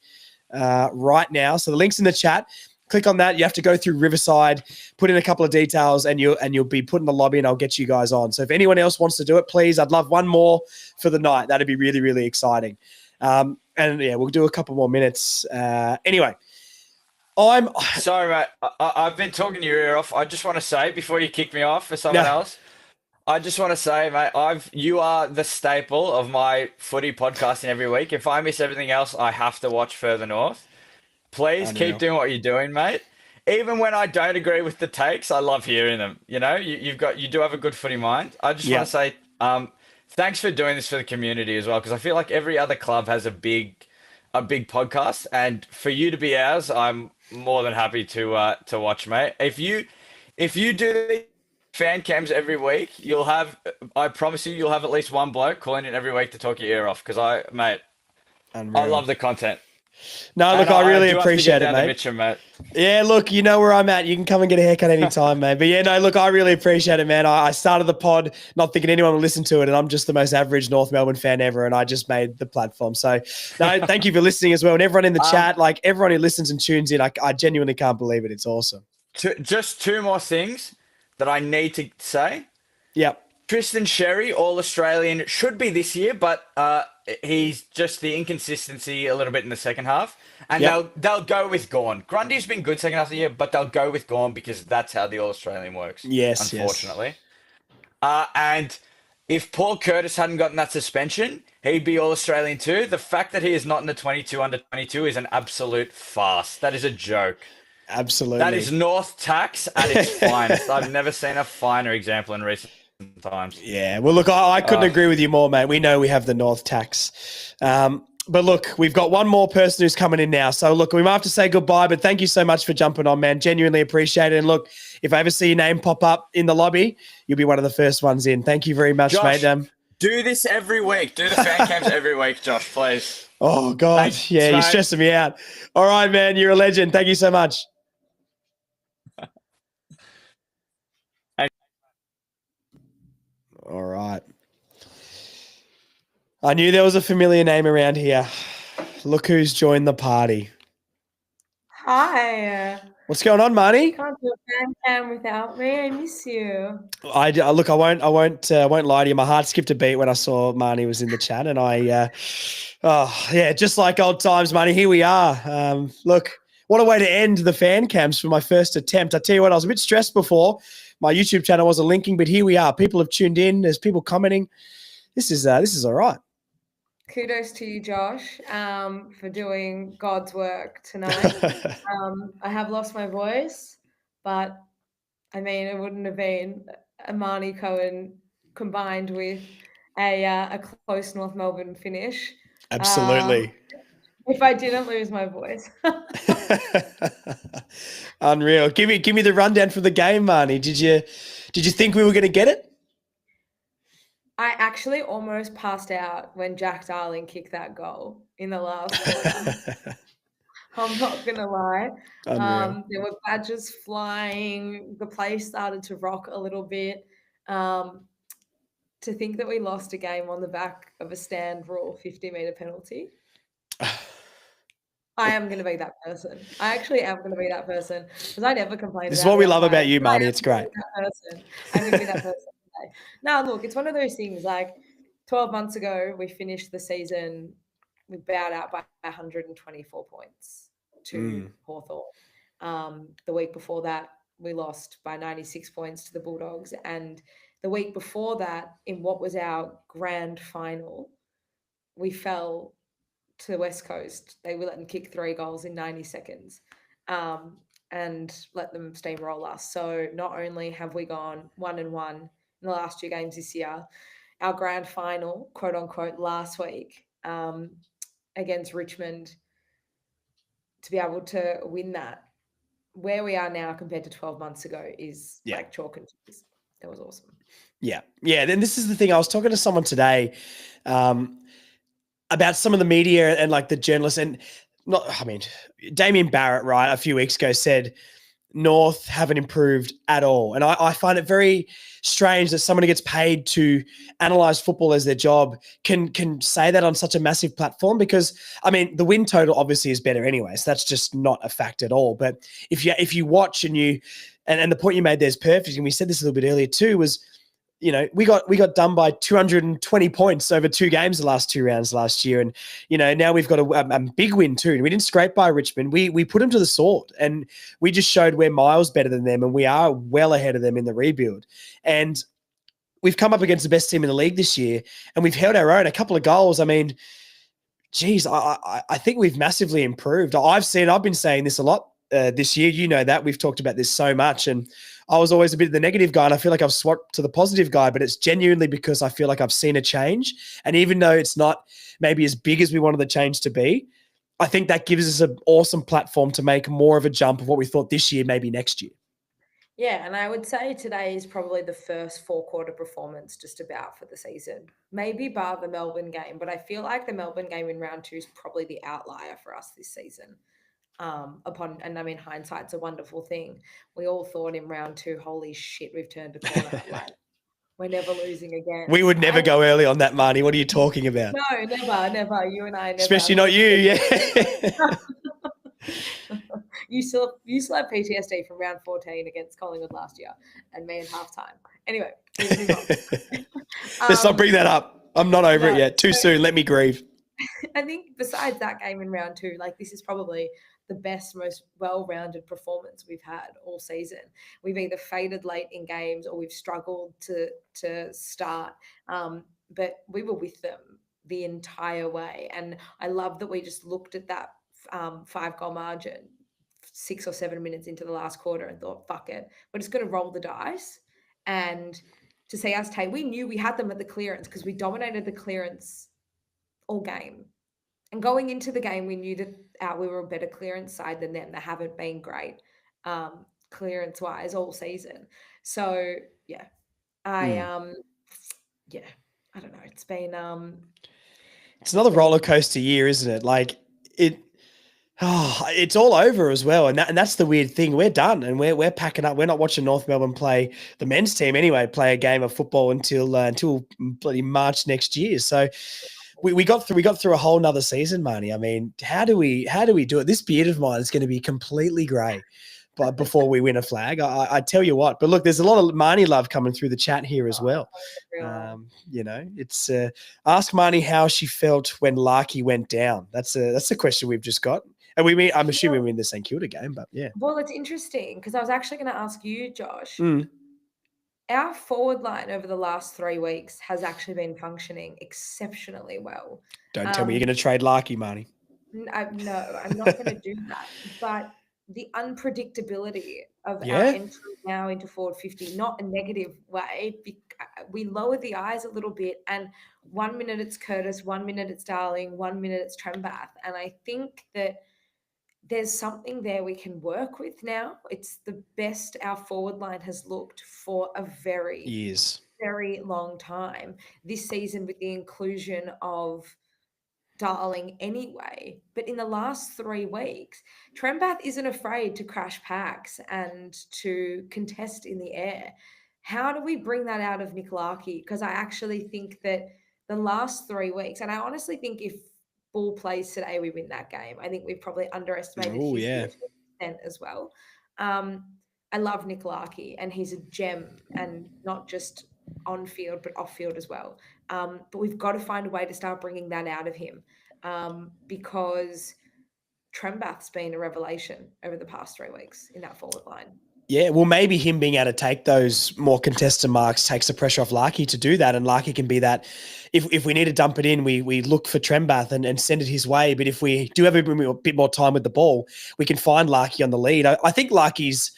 S1: right now. So the link's in the chat. Click on that. You have to go through Riverside, put in a couple of details, and you'll be put in the lobby, and I'll get you guys on. So if anyone else wants to do it, please, I'd love one more for the night. That'd be really, really exciting. And we'll do a couple more minutes. Anyway, I'm
S5: sorry, mate. I've been talking your ear off. I just want to say before you kick me off for someone else, I just want to say, mate, you are the staple of my footy podcasting every week. If I miss everything else, I have to watch Further North. Please keep doing what you're doing, mate. Even when I don't agree with the takes, I love hearing them. You know, you do have a good footy mind. I just want to say, thanks for doing this for the community as well, because I feel like every other club has a big podcast, and for you to be ours, I'm more than happy to watch, mate. If you do the fan cams every week, I promise you'll have at least one bloke calling in every week to talk your ear off, because I love the content.
S1: No, look, I really appreciate it, mate.
S5: Mitcham, mate.
S1: Yeah, look, you know where I'm at. You can come and get a haircut anytime, mate. But yeah, no, look, I really appreciate it, man. I started the pod not thinking anyone would listen to it, and I'm just the most average North Melbourne fan ever, and I just made the platform. So, no, thank you for listening as well. And everyone in the chat, like everyone who listens and tunes in, I genuinely can't believe it. It's awesome.
S5: Just two more things that I need to say.
S1: Yep.
S5: Tristan Sherry, All-Australian, should be this year, but he's just the inconsistency a little bit in the second half. And they'll go with Gawn. Grundy's been good second half of the year, but they'll go with Gawn because that's how the All-Australian works.
S1: Yes,
S5: unfortunately. And if Paul Curtis hadn't gotten that suspension, he'd be All-Australian too. The fact that he is not in the 22 under 22 is an absolute farce. That is a joke.
S1: Absolutely.
S5: That is North tax at its finest. I've never seen a finer example in recent times.
S1: Yeah, well, look, I couldn't agree with you more, mate. We know we have the North tax. But look, we've got one more person who's coming in now. So look, we might have to say goodbye, but thank you so much for jumping on, man. Genuinely appreciate it. And look, if I ever see your name pop up in the lobby, you'll be one of the first ones in. Thank you very much,
S5: Josh,
S1: mate.
S5: Do this every week. Do the fan cams every week, Josh, please.
S1: Oh, God. Thanks, yeah, you're stressing me out. All right, man. You're a legend. Thank you so much. All right. I knew there was a familiar name around here. Look who's joined the party.
S6: Hi.
S1: What's going on, Marnie?
S6: Can't do a fan cam without me. I miss you.
S1: Look. I won't lie to you. My heart skipped a beat when I saw Marnie was in the chat, and just like old times, Marnie. Here we are. Look, what a way to end the fan cams for my first attempt. I tell you what, I was a bit stressed before. My YouTube channel wasn't linking, but here we are. People have tuned in. There's people commenting. This is all right.
S6: Kudos to you, Josh, for doing God's work tonight. I have lost my voice, but I mean, it wouldn't have been Amani Cohen combined with a close North Melbourne finish.
S1: Absolutely.
S6: If I didn't lose my voice.
S1: Unreal. Give me the rundown for the game, Marnie. Did you think we were going to get it?
S6: I actually almost passed out when Jack Darling kicked that goal in the last quarter. I'm not going to lie. There were badges flying. The place started to rock a little bit. To think that we lost a game on the back of a stand rule 50-meter penalty. I am going to be that person. I actually am going to be that person because I never complain.
S1: This is what we love about you, Marnie. It's great.
S6: I'm going to be that person. Now, look, it's one of those things like 12 months ago, we finished the season, we bowed out by 124 points to Hawthorn. The week before that, we lost by 96 points to the Bulldogs. And the week before that, in what was our grand final, we fell to the West Coast. They let them kick 3 goals in 90 seconds and let them steamroll us. So not only have we gone 1-1 in the last 2 games this year, our grand final, quote unquote, last week against Richmond, to be able to win that, where we are now compared to 12 months ago is like chalk and cheese. That was awesome. Yeah.
S1: Then this is the thing. I was talking to someone today about some of the media and like the journalists Damien Barrett, right, a few weeks ago said North haven't improved at all. And I find it very strange that someone who gets paid to analyze football as their job can say that on such a massive platform because, I mean, the win total obviously is better anyway, so that's just not a fact at all. But if you watch and the point you made there is perfect, and we said this a little bit earlier too, was, you know, we got done by 220 points over 2 games the last 2 rounds last year. And, you know, now we've got a big win too. We didn't scrape by Richmond. We put them to the sword and we just showed we're miles better than them and we are well ahead of them in the rebuild. And we've come up against the best team in the league this year and we've held our own. A couple of goals. I mean, geez, I think we've massively improved. I've been saying this a lot this year. You know that. We've talked about this so much, and I was always a bit of the negative guy, and I feel like I've swapped to the positive guy, but it's genuinely because I feel like I've seen a change. And even though it's not maybe as big as we wanted the change to be, I think that gives us an awesome platform to make more of a jump of what we thought this year, maybe next year.
S6: Yeah, and I would say today is probably the first 4-quarter performance just about for the season. Maybe bar the Melbourne game, but I feel like the Melbourne game in round 2 is probably the outlier for us this season. And I mean, hindsight's a wonderful thing. We all thought in round 2, holy shit, we've turned a corner. Like, we're never losing again.
S1: We would never go early on that, Marnie. What are you talking about?
S6: No, never. You and I never.
S1: Especially not you, yeah.
S6: You still have PTSD from round 14 against Collingwood last year and me in halftime. Anyway,
S1: let's not bring that up. I'm not over it yet. Too soon. Let me grieve.
S6: I think besides that game in round 2, like this is probably the best, most well-rounded performance we've had all season. We've either faded late in games or we've struggled to start, but we were with them the entire way. And I love that we just looked at that 5-goal margin 6 or 7 minutes into the last quarter and thought, fuck it, we're just going to roll the dice. And to see us take, we knew we had them at the clearance because we dominated the clearance all game. And going into the game, we knew that we were a better clearance side than them. They haven't been great clearance-wise all season. So, yeah. I don't know. It's been...
S1: it's another roller coaster year, isn't it? Like, it's all over as well. And that's the weird thing. We're done and we're packing up. We're not watching North Melbourne play, the men's team anyway, play a game of football until bloody March next year. So we got through a whole nother season, Marnie. I mean, how do we do it? This beard of mine is going to be completely grey, but before we win a flag, I tell you what. But look, there's a lot of Marnie love coming through the chat here as well. You know, it's ask Marnie how she felt when Larky went down. That's a question we've just got. And I'm assuming we mean the St Kilda game, but yeah.
S6: Well, it's interesting because I was actually going to ask you, Josh. Our forward line over the last 3 weeks has actually been functioning exceptionally well.
S1: Don't tell me you're going to trade Larky, Marnie.
S6: No, I'm not going to do that. But the unpredictability of our entry now into forward 50, not a negative way. We lower the eyes a little bit, and 1 minute it's Curtis, 1 minute it's Darling, 1 minute it's Trembath. And I think that there's something there we can work with now. It's the best our forward line has looked for a very long time. This season with the inclusion of Darling anyway. But in the last 3 weeks, Trembath isn't afraid to crash packs and to contest in the air. How do we bring that out of Nick Larkey? Because I actually think that the last 3 weeks, and I honestly think if Bull plays today, we win that game. I think we've probably underestimated his extent as well. I love Nick Larkey, and he's a gem, and not just on field, but off field as well. But we've got to find a way to start bringing that out of him because Trembath's been a revelation over the past 3 weeks in that forward line.
S1: Yeah, well, maybe him being able to take those more contested marks takes the pressure off Larky to do that, and Larky can be that. If we need to dump it in, we look for Trembath and send it his way. But if we do have a bit more time with the ball, we can find Larky on the lead. I think Larky's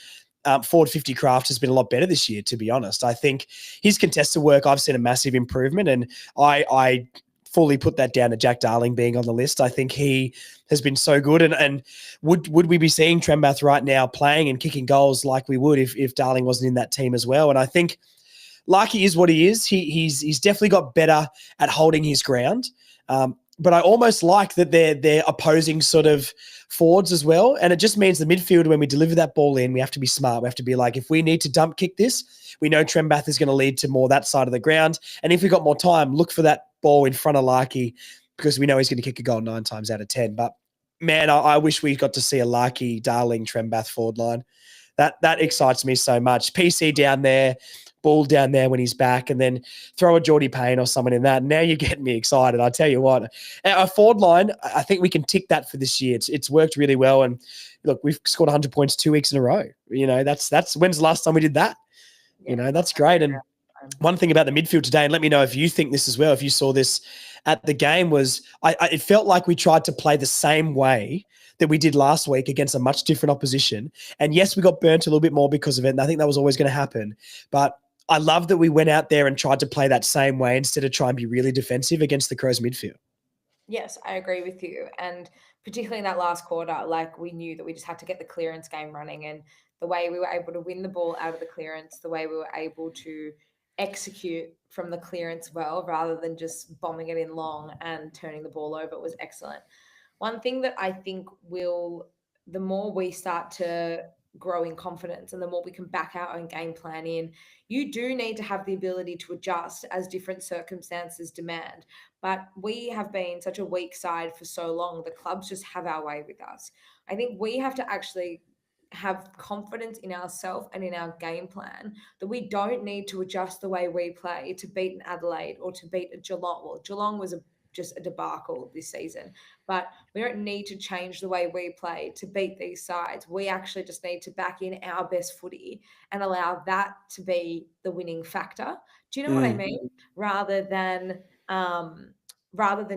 S1: forward 50 craft has been a lot better this year, to be honest. I think his contested work, I've seen a massive improvement, and I fully put that down to Jack Darling being on the list. I think he has been so good. And would we be seeing Trembath right now playing and kicking goals like we would if Darling wasn't in that team as well? And I think Larky is what he is. He's definitely got better at holding his ground. But I almost like that they're opposing sort of forwards as well. And it just means the midfield, when we deliver that ball in, we have to be smart. We have to be like, if we need to dump kick this, we know Trembath is going to lead to more that side of the ground. And if we got more time, look for that ball in front of Larky, because we know he's going to kick a goal 9 times out of 10. But man, I wish we got to see a Larky, Darling, Trembath forward line. That excites me so much. PC down there, Bull down there when he's back, and then throw a Geordie Payne or someone in that. Now you're getting me excited. I tell you what, our forward line, I think we can tick that for this year. It's worked really well. And look, we've scored 100 points 2 weeks in a row. You know, that's when's the last time we did that? You know, that's great. And one thing about the midfield today, and let me know if you think this as well, if you saw this at the game, was it felt like we tried to play the same way that we did last week against a much different opposition. And yes, we got burnt a little bit more because of it, and I think that was always going to happen. But I love that we went out there and tried to play that same way instead of trying to be really defensive against the Crows midfield.
S6: Yes, I agree with you. And particularly in that last quarter, like, we knew that we just had to get the clearance game running, and the way we were able to win the ball out of the clearance, the way we were able to execute from the clearance well, rather than just bombing it in long and turning the ball over, was excellent. One thing that I think the more we start to grow in confidence and the more we can back our own game plan in, you do need to have the ability to adjust as different circumstances demand. But we have been such a weak side for so long. The clubs just have our way with us. I think we have to actually have confidence in ourselves and in our game plan, that we don't need to adjust the way we play to beat an Adelaide or to beat a Geelong. Well, Geelong was just a debacle this season, but we don't need to change the way we play to beat these sides. We actually just need to back in our best footy and allow that to be the winning factor. Do you know what I mean? Rather than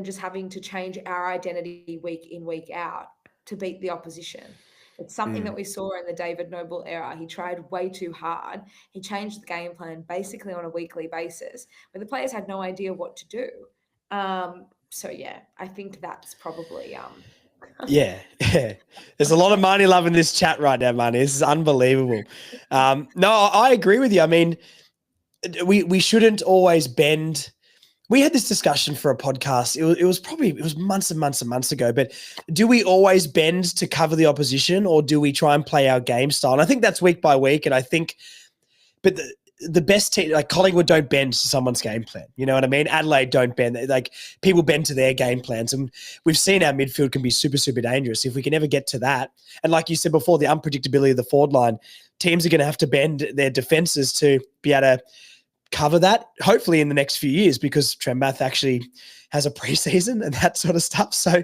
S6: just having to change our identity week in, week out to beat the opposition. It's something that we saw in the David Noble era. He tried way too hard. He changed the game plan basically on a weekly basis, but the players had no idea what to do. So yeah, I think that's probably
S1: yeah. There's a lot of money love in this chat right now, Marnie. This is unbelievable. No, I agree with you. I mean, we shouldn't always bend. We had this discussion for a podcast. It was months and months and months ago, but do we always bend to cover the opposition, or do we try and play our game style? And I think that's week by week. And I think, but the best team, like Collingwood, don't bend to someone's game plan. You know what I mean? Adelaide don't bend. Like people bend to their game plans, and we've seen our midfield can be super, super dangerous. If we can ever get to that, and like you said before, the unpredictability of the forward line, teams are going to have to bend their defenses to be able to cover that. Hopefully in the next few years, because Trembath actually has a preseason and that sort of stuff. So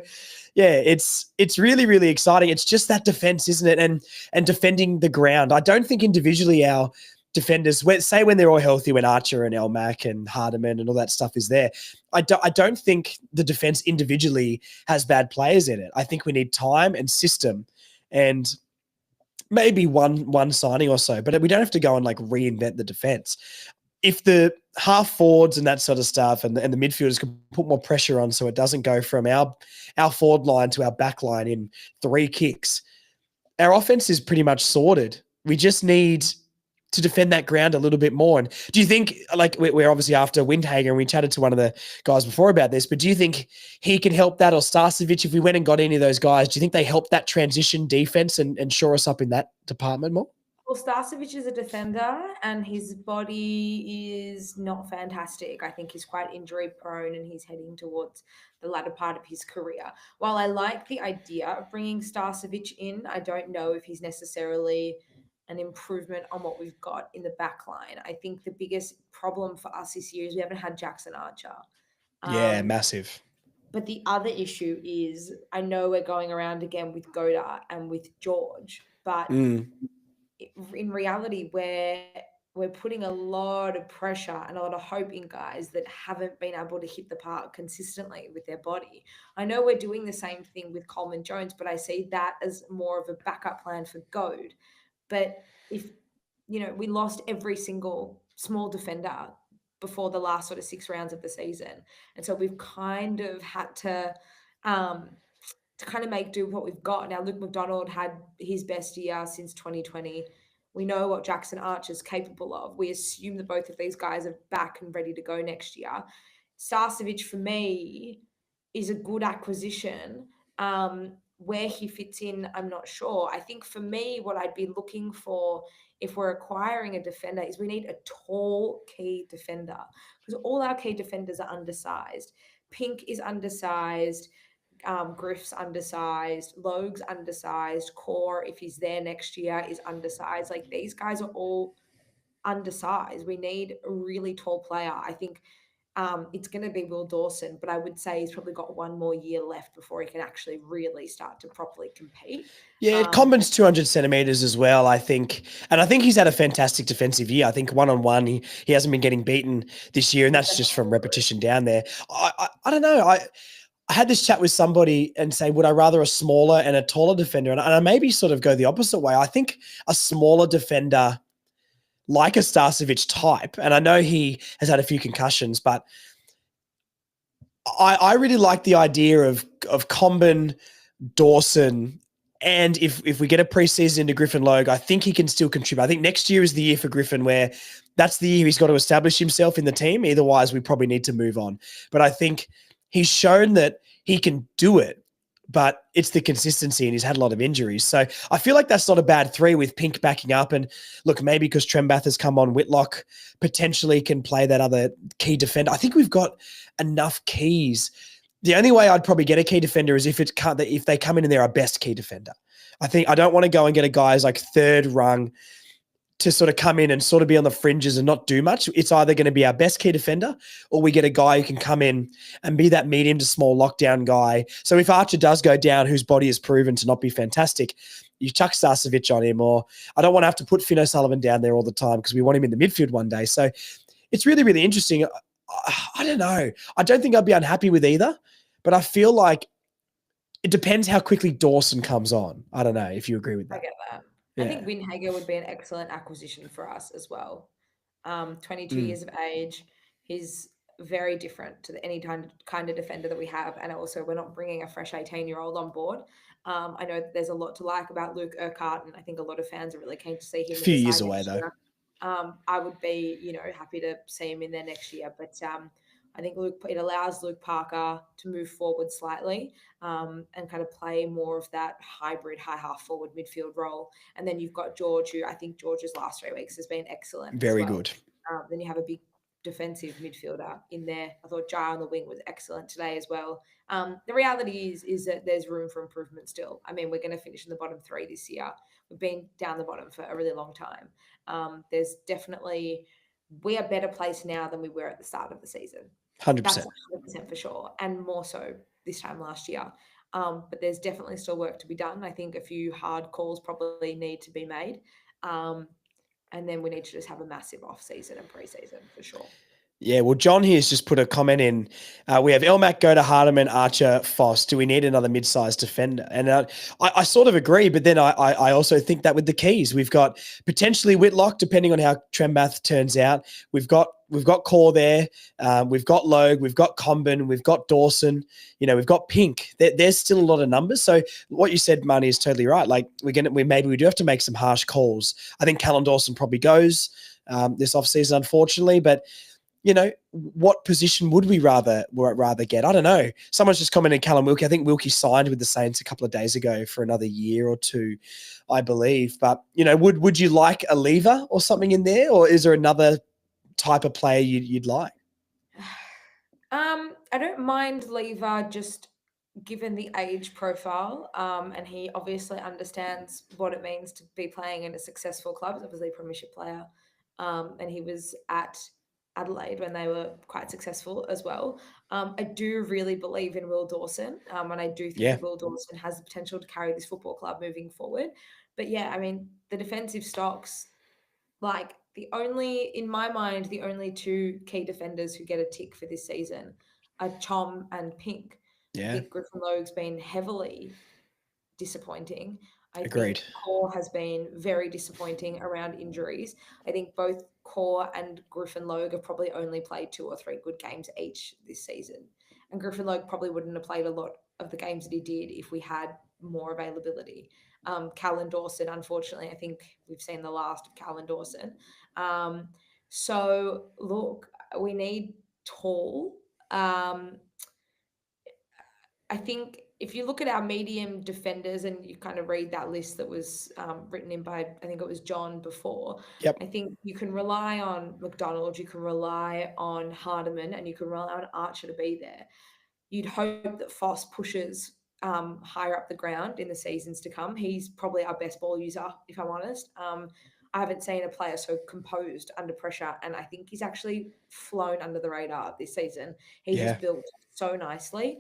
S1: yeah, it's really, really exciting. It's just that defense, isn't it? And defending the ground. I don't think individually our defenders, say when they're all healthy, when Archer and Elmac and Hardiman and all that stuff is there, I don't think the defense individually has bad players in it. I think we need time and system and maybe one signing or so, but we don't have to go and like reinvent the defense. If the half forwards and that sort of stuff and the midfielders can put more pressure on so it doesn't go from our forward line to our back line in 3 kicks, our offense is pretty much sorted. We just need to defend that ground a little bit more. And do you think, like, we're obviously after Windhager, and we chatted to one of the guys before about this, but do you think he can help that, or Starcevic, if we went and got any of those guys, do you think they help that transition defense and shore us up in that department more?
S6: Well, Starcevic is a defender and his body is not fantastic. I think he's quite injury prone and he's heading towards the latter part of his career. While I like the idea of bringing Starcevic in, I don't know if he's necessarily an improvement on what we've got in the back line. I think the biggest problem for us this year is we haven't had Jackson Archer.
S1: Yeah, massive.
S6: But the other issue is, I know we're going around again with Godard and with George, but in reality, we're putting a lot of pressure and a lot of hope in guys that haven't been able to hit the park consistently with their body. I know we're doing the same thing with Coleman Jones, but I see that as more of a backup plan for Goad. But if, we lost every single small defender before the last sort of 6 rounds of the season. And so we've kind of had to kind of make do with what we've got. Now, Luke McDonald had his best year since 2020. We know what Jackson Archer's capable of. We assume that both of these guys are back and ready to go next year. Starcevic, for me, is a good acquisition. Where he fits in, I'm not sure. I think for me, what I'd be looking for if we're acquiring a defender is we need a tall key defender, because all our key defenders are undersized. Pink is undersized. Griff's undersized, Logue's undersized, Core, if he's there next year, is undersized. Like, these guys are all undersized. We need a really tall player. I think it's going to be Will Dawson, but I would say he's probably got 1 more year left before he can actually really start to properly compete.
S1: Yeah, Comben's 200 centimeters as well, I think. And I think he's had a fantastic defensive year. I think one-on-one, he hasn't been getting beaten this year, and that's just from repetition down there. I don't know. I had this chat with somebody and say, would I rather a smaller and a taller defender? And I maybe sort of go the opposite way. I think a smaller defender, like a Starcevic type, and I know he has had a few concussions, but I really like the idea of Comben, Dawson, and if we get a preseason into Griffin Logue, I think he can still contribute. I think next year is the year for Griffin where that's the year he's got to establish himself in the team. Otherwise, we probably need to move on. But I think he's shown that he can do it, but it's the consistency, and he's had a lot of injuries. So I feel like that's not a bad 3 with Pink backing up. And look, maybe because Trembath has come on, Whitlock potentially can play that other key defender. I think we've got enough keys. The only way I'd probably get a key defender is if they come in and they're our best key defender. I don't want to go and get a guy who's like 3rd rung to sort of come in and sort of be on the fringes and not do much. It's either going to be our best key defender, or we get a guy who can come in and be that medium to small lockdown guy. So if Archer does go down, whose body is proven to not be fantastic, you chuck Starcevic on him, or I don't want to have to put Finn O'Sullivan down there all the time because we want him in the midfield one day. So it's really, really interesting. I don't know. I don't think I'd be unhappy with either, but I feel like it depends how quickly Dawson comes on. I don't know if you agree with that.
S6: I get that.
S1: Yeah.
S6: I think Windhager would be an excellent acquisition for us as well. 22 years of age. He's very different to any kind of defender that we have. And also, we're not bringing a fresh 18-year-old on board. I know there's a lot to like about Luke Urquhart, and I think a lot of fans are really keen to see him.
S1: A few years away, though.
S6: I would be, happy to see him in there next year. But I think it allows Luke Parker to move forward slightly and kind of play more of that hybrid high half forward midfield role. And then you've got George, who I think George's last 3 weeks has been excellent.
S1: Very good.
S6: Then you have a big defensive midfielder in there. I thought Jai on the wing was excellent today as well. The reality is that there's room for improvement still. I mean, we're going to finish in the bottom 3 this year. We've been down the bottom for a really long time. There's definitely, we are better placed now than we were at the start of the season.
S1: 100%.
S6: That's 100% for sure, and more so this time last year. But there's definitely still work to be done. I think a few hard calls probably need to be made. And then we need to just have a massive off-season and pre-season for sure.
S1: Yeah, well, John here's just put a comment in. We have Elmac, Goda, Hardeman, Archer, Foss. Do we need another mid-sized defender? And I sort of agree, but then I also think that with the keys, we've got potentially Whitlock, depending on how Trembath turns out. We've got Core there. We've got Logue. We've got Comben. We've got Dawson. We've got Pink. There's still a lot of numbers. So what you said, Marnie, is totally right. Like maybe we do have to make some harsh calls. I think Callum Dawson probably goes this offseason, unfortunately, but what position would we rather get? I don't know. Someone's just commented Callum Wilkie. I think Wilkie signed with the Saints a couple of days ago for another year or two, I believe. But, would you like a lever or something in there? Or is there another type of player you'd like?
S6: I don't mind lever, just given the age profile. And he obviously understands what it means to be playing in a successful club. He's obviously a premiership player. And he was at Adelaide when they were quite successful as well. I do really believe in Will Dawson, and I do think that Will Dawson has the potential to carry this football club moving forward. But yeah, I mean, the defensive stocks, like in my mind, the only 2 key defenders who get a tick for this season are Chom and Pink.
S1: Yeah.
S6: I think Griffin Logue's been heavily disappointing.
S1: Agreed.
S6: think Core has been very disappointing around injuries. I think both Core and Griffin Logue have probably only played 2 or 3 good games each this season. And Griffin Logue probably wouldn't have played a lot of the games that he did if we had more availability. Callan Dawson, unfortunately, I think we've seen the last of Callan Dawson. So, look, we need tall. I think if you look at our medium defenders and you kind of read that list that was written in by, I think it was John before, I think you can rely on McDonald, you can rely on Hardeman, and you can rely on Archer to be there. You'd hope that Foss pushes higher up the ground in the seasons to come. He's probably our best ball user, if I'm honest. I haven't seen a player so composed under pressure, and I think he's actually flown under the radar this season. He has built so nicely.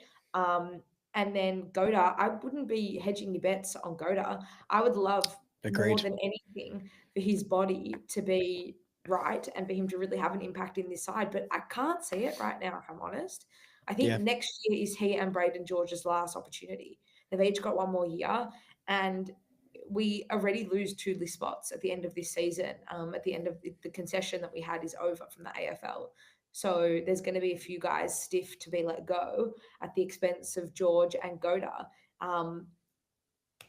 S6: And then Goda, I wouldn't be hedging your bets on Goda. I would love more than anything for his body to be right and for him to really have an impact in this side. But I can't see it right now, if I'm honest. I think next year is he and Braden George's last opportunity. They've each got 1 more year, and we already lose 2 list spots at the end of this season. At the end of the concession that we had is over from the AFL. So there's going to be a few guys stiff to be let go at the expense of George and Goda.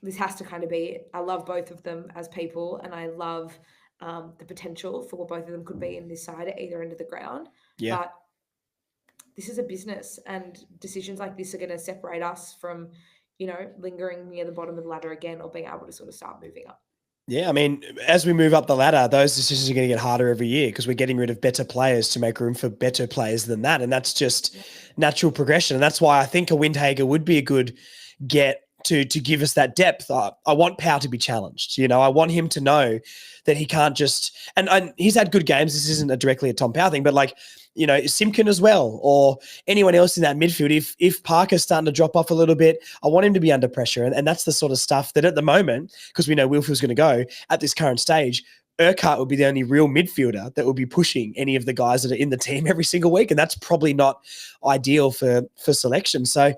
S6: This has to kind of be, I love both of them as people, and I love the potential for what both of them could be in this side at either end of the ground. Yeah. But this is a business, and decisions like this are going to separate us from, lingering near the bottom of the ladder again, or being able to sort of start moving up.
S1: Yeah, I mean, as we move up the ladder, those decisions are going to get harder every year because we're getting rid of better players to make room for better players than that. And that's just natural progression. And that's why I think a Windhager would be a good get to give us that depth. I want Powell to be challenged. I want him to know that he can't just – and he's had good games. This isn't directly a Tom Powell thing, but Simpkin as well, or anyone else in that midfield. If Parker's starting to drop off a little bit, I want him to be under pressure. And that's the sort of stuff that at the moment, because we know Wilfield's going to go at this current stage, Urquhart would be the only real midfielder that would be pushing any of the guys that are in the team every single week. And that's probably not ideal for selection. So,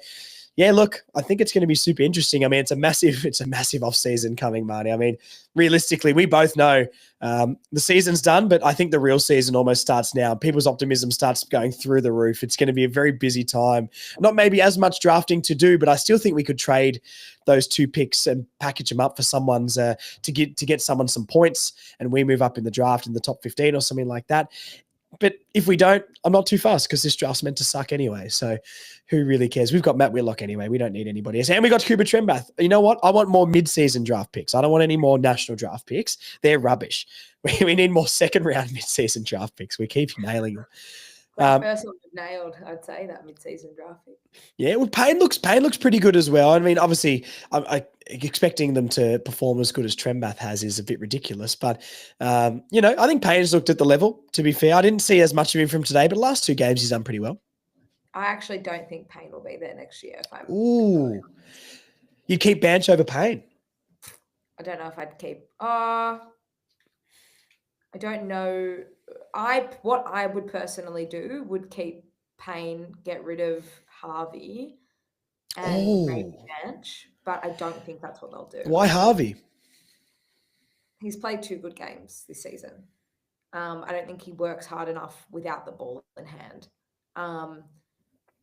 S1: yeah, look, I think it's going to be super interesting. I mean, it's a massive off season coming, Marty. I mean, realistically, we both know the season's done, but I think the real season almost starts now. People's optimism starts going through the roof. It's going to be a very busy time. Not maybe as much drafting to do, but I still think we could trade those 2 picks and package them up for someone's to get someone some points, and we move up in the draft in the top 15 or something like that. But if we don't, I'm not too fast because this draft's meant to suck anyway. So who really cares? We've got Matt Whitlock anyway. We don't need anybody else. And we got Cooper Trembath. You know what? I want more mid-season draft picks. I don't want any more national draft picks. They're rubbish. We need more second-round mid-season draft picks. We keep nailing them.
S6: First one nailed, I'd say, that mid-season draft pick.
S1: Yeah, well, Payne looks pretty good as well. I mean, obviously, I expecting them to perform as good as Trembath has is a bit ridiculous. But, you know, I think Payne's looked at the level, to be fair. I didn't see as much of him from today, but last 2 games he's done pretty well.
S6: I actually don't think Payne will be there next year.
S1: Ooh. You keep Banch over Payne?
S6: I don't know if I'd keep... I don't know. What I would personally do would keep Payne, get rid of Harvey, and maybe Banch, but I don't think that's what they'll do.
S1: Why Harvey?
S6: He's played 2 good games this season. I don't think he works hard enough without the ball in hand.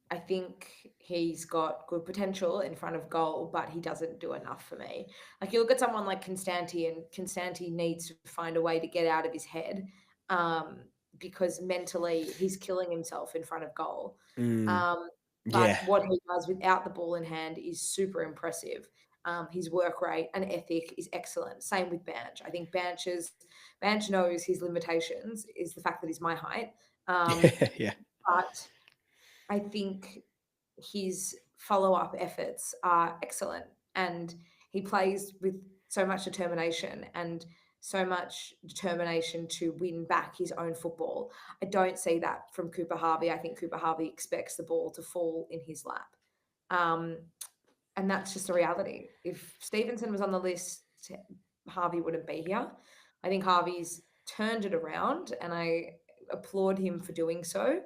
S6: I think he's got good potential in front of goal, but he doesn't do enough for me. Like, you look at someone like Constanti, and Constanti needs to find a way to get out of his head because mentally he's killing himself in front of goal. But what he does without the ball in hand is super impressive. His work rate and ethic is excellent. Same with Banch. I think Banch knows his limitations is the fact that he's my height. But I think his follow-up efforts are excellent, and he plays with so much determination to win back his own football. I don't see that from Cooper Harvey. I think Cooper Harvey expects the ball to fall in his lap. And that's just a reality. If Stevenson was on the list, Harvey wouldn't be here. I think Harvey's turned it around, and I applaud him for doing so.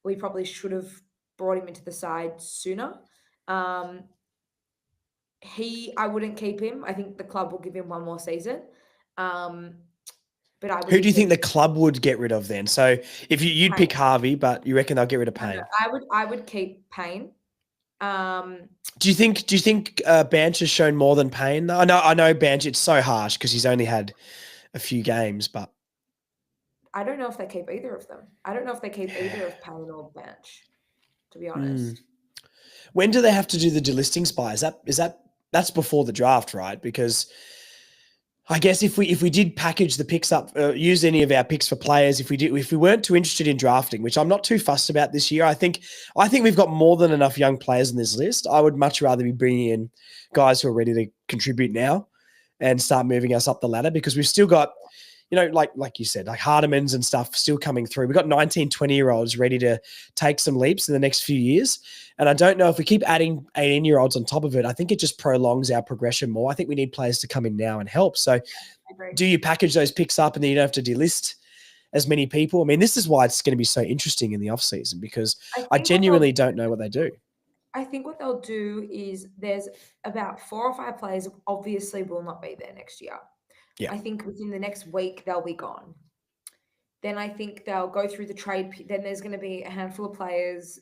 S6: We probably should have brought him into the side sooner. I wouldn't keep him. I think the club will give him 1 more season. But
S1: who do you think the club would get rid of then? So if you'd pick Harvey, but you reckon they'll get rid of Payne?
S6: I would keep Payne.
S1: Do you think Banch has shown more than Payne? I know Banch. It's so harsh because he's only had a few games, but
S6: I don't know if they keep either of them. I don't know if they keep either of Payne or Banch, to be honest.
S1: When do they have to do the delistings by? That's before the draft, right? Because I guess if we did package the picks up, use any of our picks for players, if we weren't too interested in drafting, which I'm not too fussed about this year, I think we've got more than enough young players in this list. I would much rather be bringing in guys who are ready to contribute now and start moving us up the ladder, because we've still got, you know, like you said, like Hardemans and stuff still coming through. We've got 19, 20-year-olds ready to take some leaps in the next few years. And I don't know if we keep adding 18-year-olds on top of it, I think it just prolongs our progression more. I think we need players to come in now and help. So do you package those picks up and then you don't have to delist as many people? I mean, this is why it's going to be so interesting in the off season, because I genuinely don't know what they do.
S6: I think what they'll do is there's about 4 or 5 players who obviously will not be there next year. Yeah. I think within the next week, they'll be gone. Then I think they'll go through the trade. Then there's going to be a handful of players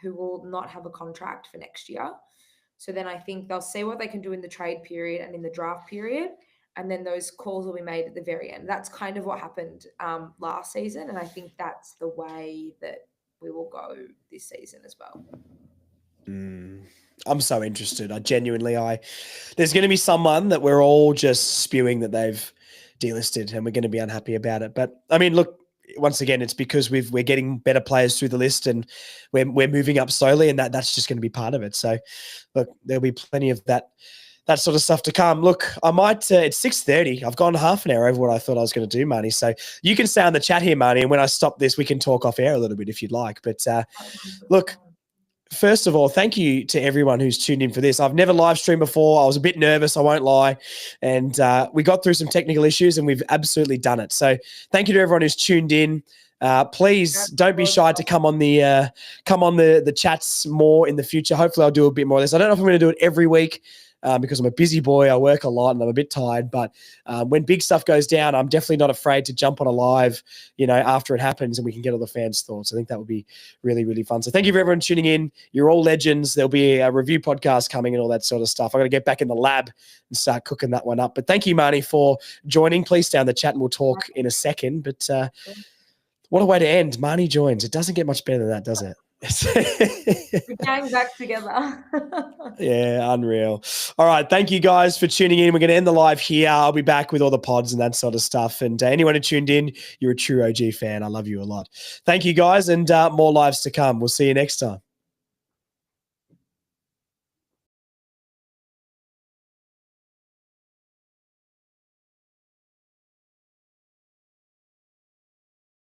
S6: who will not have a contract for next year. So then I think they'll see what they can do in the trade period and in the draft period. And then those calls will be made at the very end. That's kind of what happened last season. And I think that's the way that we will go this season as well.
S1: I'm so interested. There's going to be someone that we're all just spewing that they've delisted, and we're going to be unhappy about it. But I mean, look, once again, it's because we're getting better players through the list, and we're moving up slowly, and that's just going to be part of it. So look, there'll be plenty of that sort of stuff to come. Look, I might, it's 6:30. I've gone half an hour over what I thought I was going to do, Marnie. So you can stay on the chat here, Marnie. And when I stop this, we can talk off air a little bit if you'd like. But look, first of all, thank you to everyone who's tuned in for this. I've never live streamed before. I was a bit nervous, I won't lie. And we got through some technical issues and we've absolutely done it. So thank you to everyone who's tuned in. Please don't be shy to come on the chats more in the future. Hopefully I'll do a bit more of this. I don't know if I'm going to do it every week because I'm a busy boy. I work a lot and I'm a bit tired. But when big stuff goes down, I'm definitely not afraid to jump on a live, after it happens and we can get all the fans' thoughts. I think that would be really, really fun. So thank you for everyone tuning in. You're all legends. There'll be a review podcast coming and all that sort of stuff. I'm going to get back in the lab and start cooking that one up. But thank you, Marnie, for joining. Please stay on the chat and we'll talk in a second. But What a way to end. Marnie joins. It doesn't get much better than that, does it?
S6: We gang back together.
S1: Yeah, unreal. All right. Thank you guys for tuning in. We're going to end the live here. I'll be back with all the pods and that sort of stuff. And anyone who tuned in, you're a true OG fan. I love you a lot. Thank you guys, and more lives to come. We'll see you next time.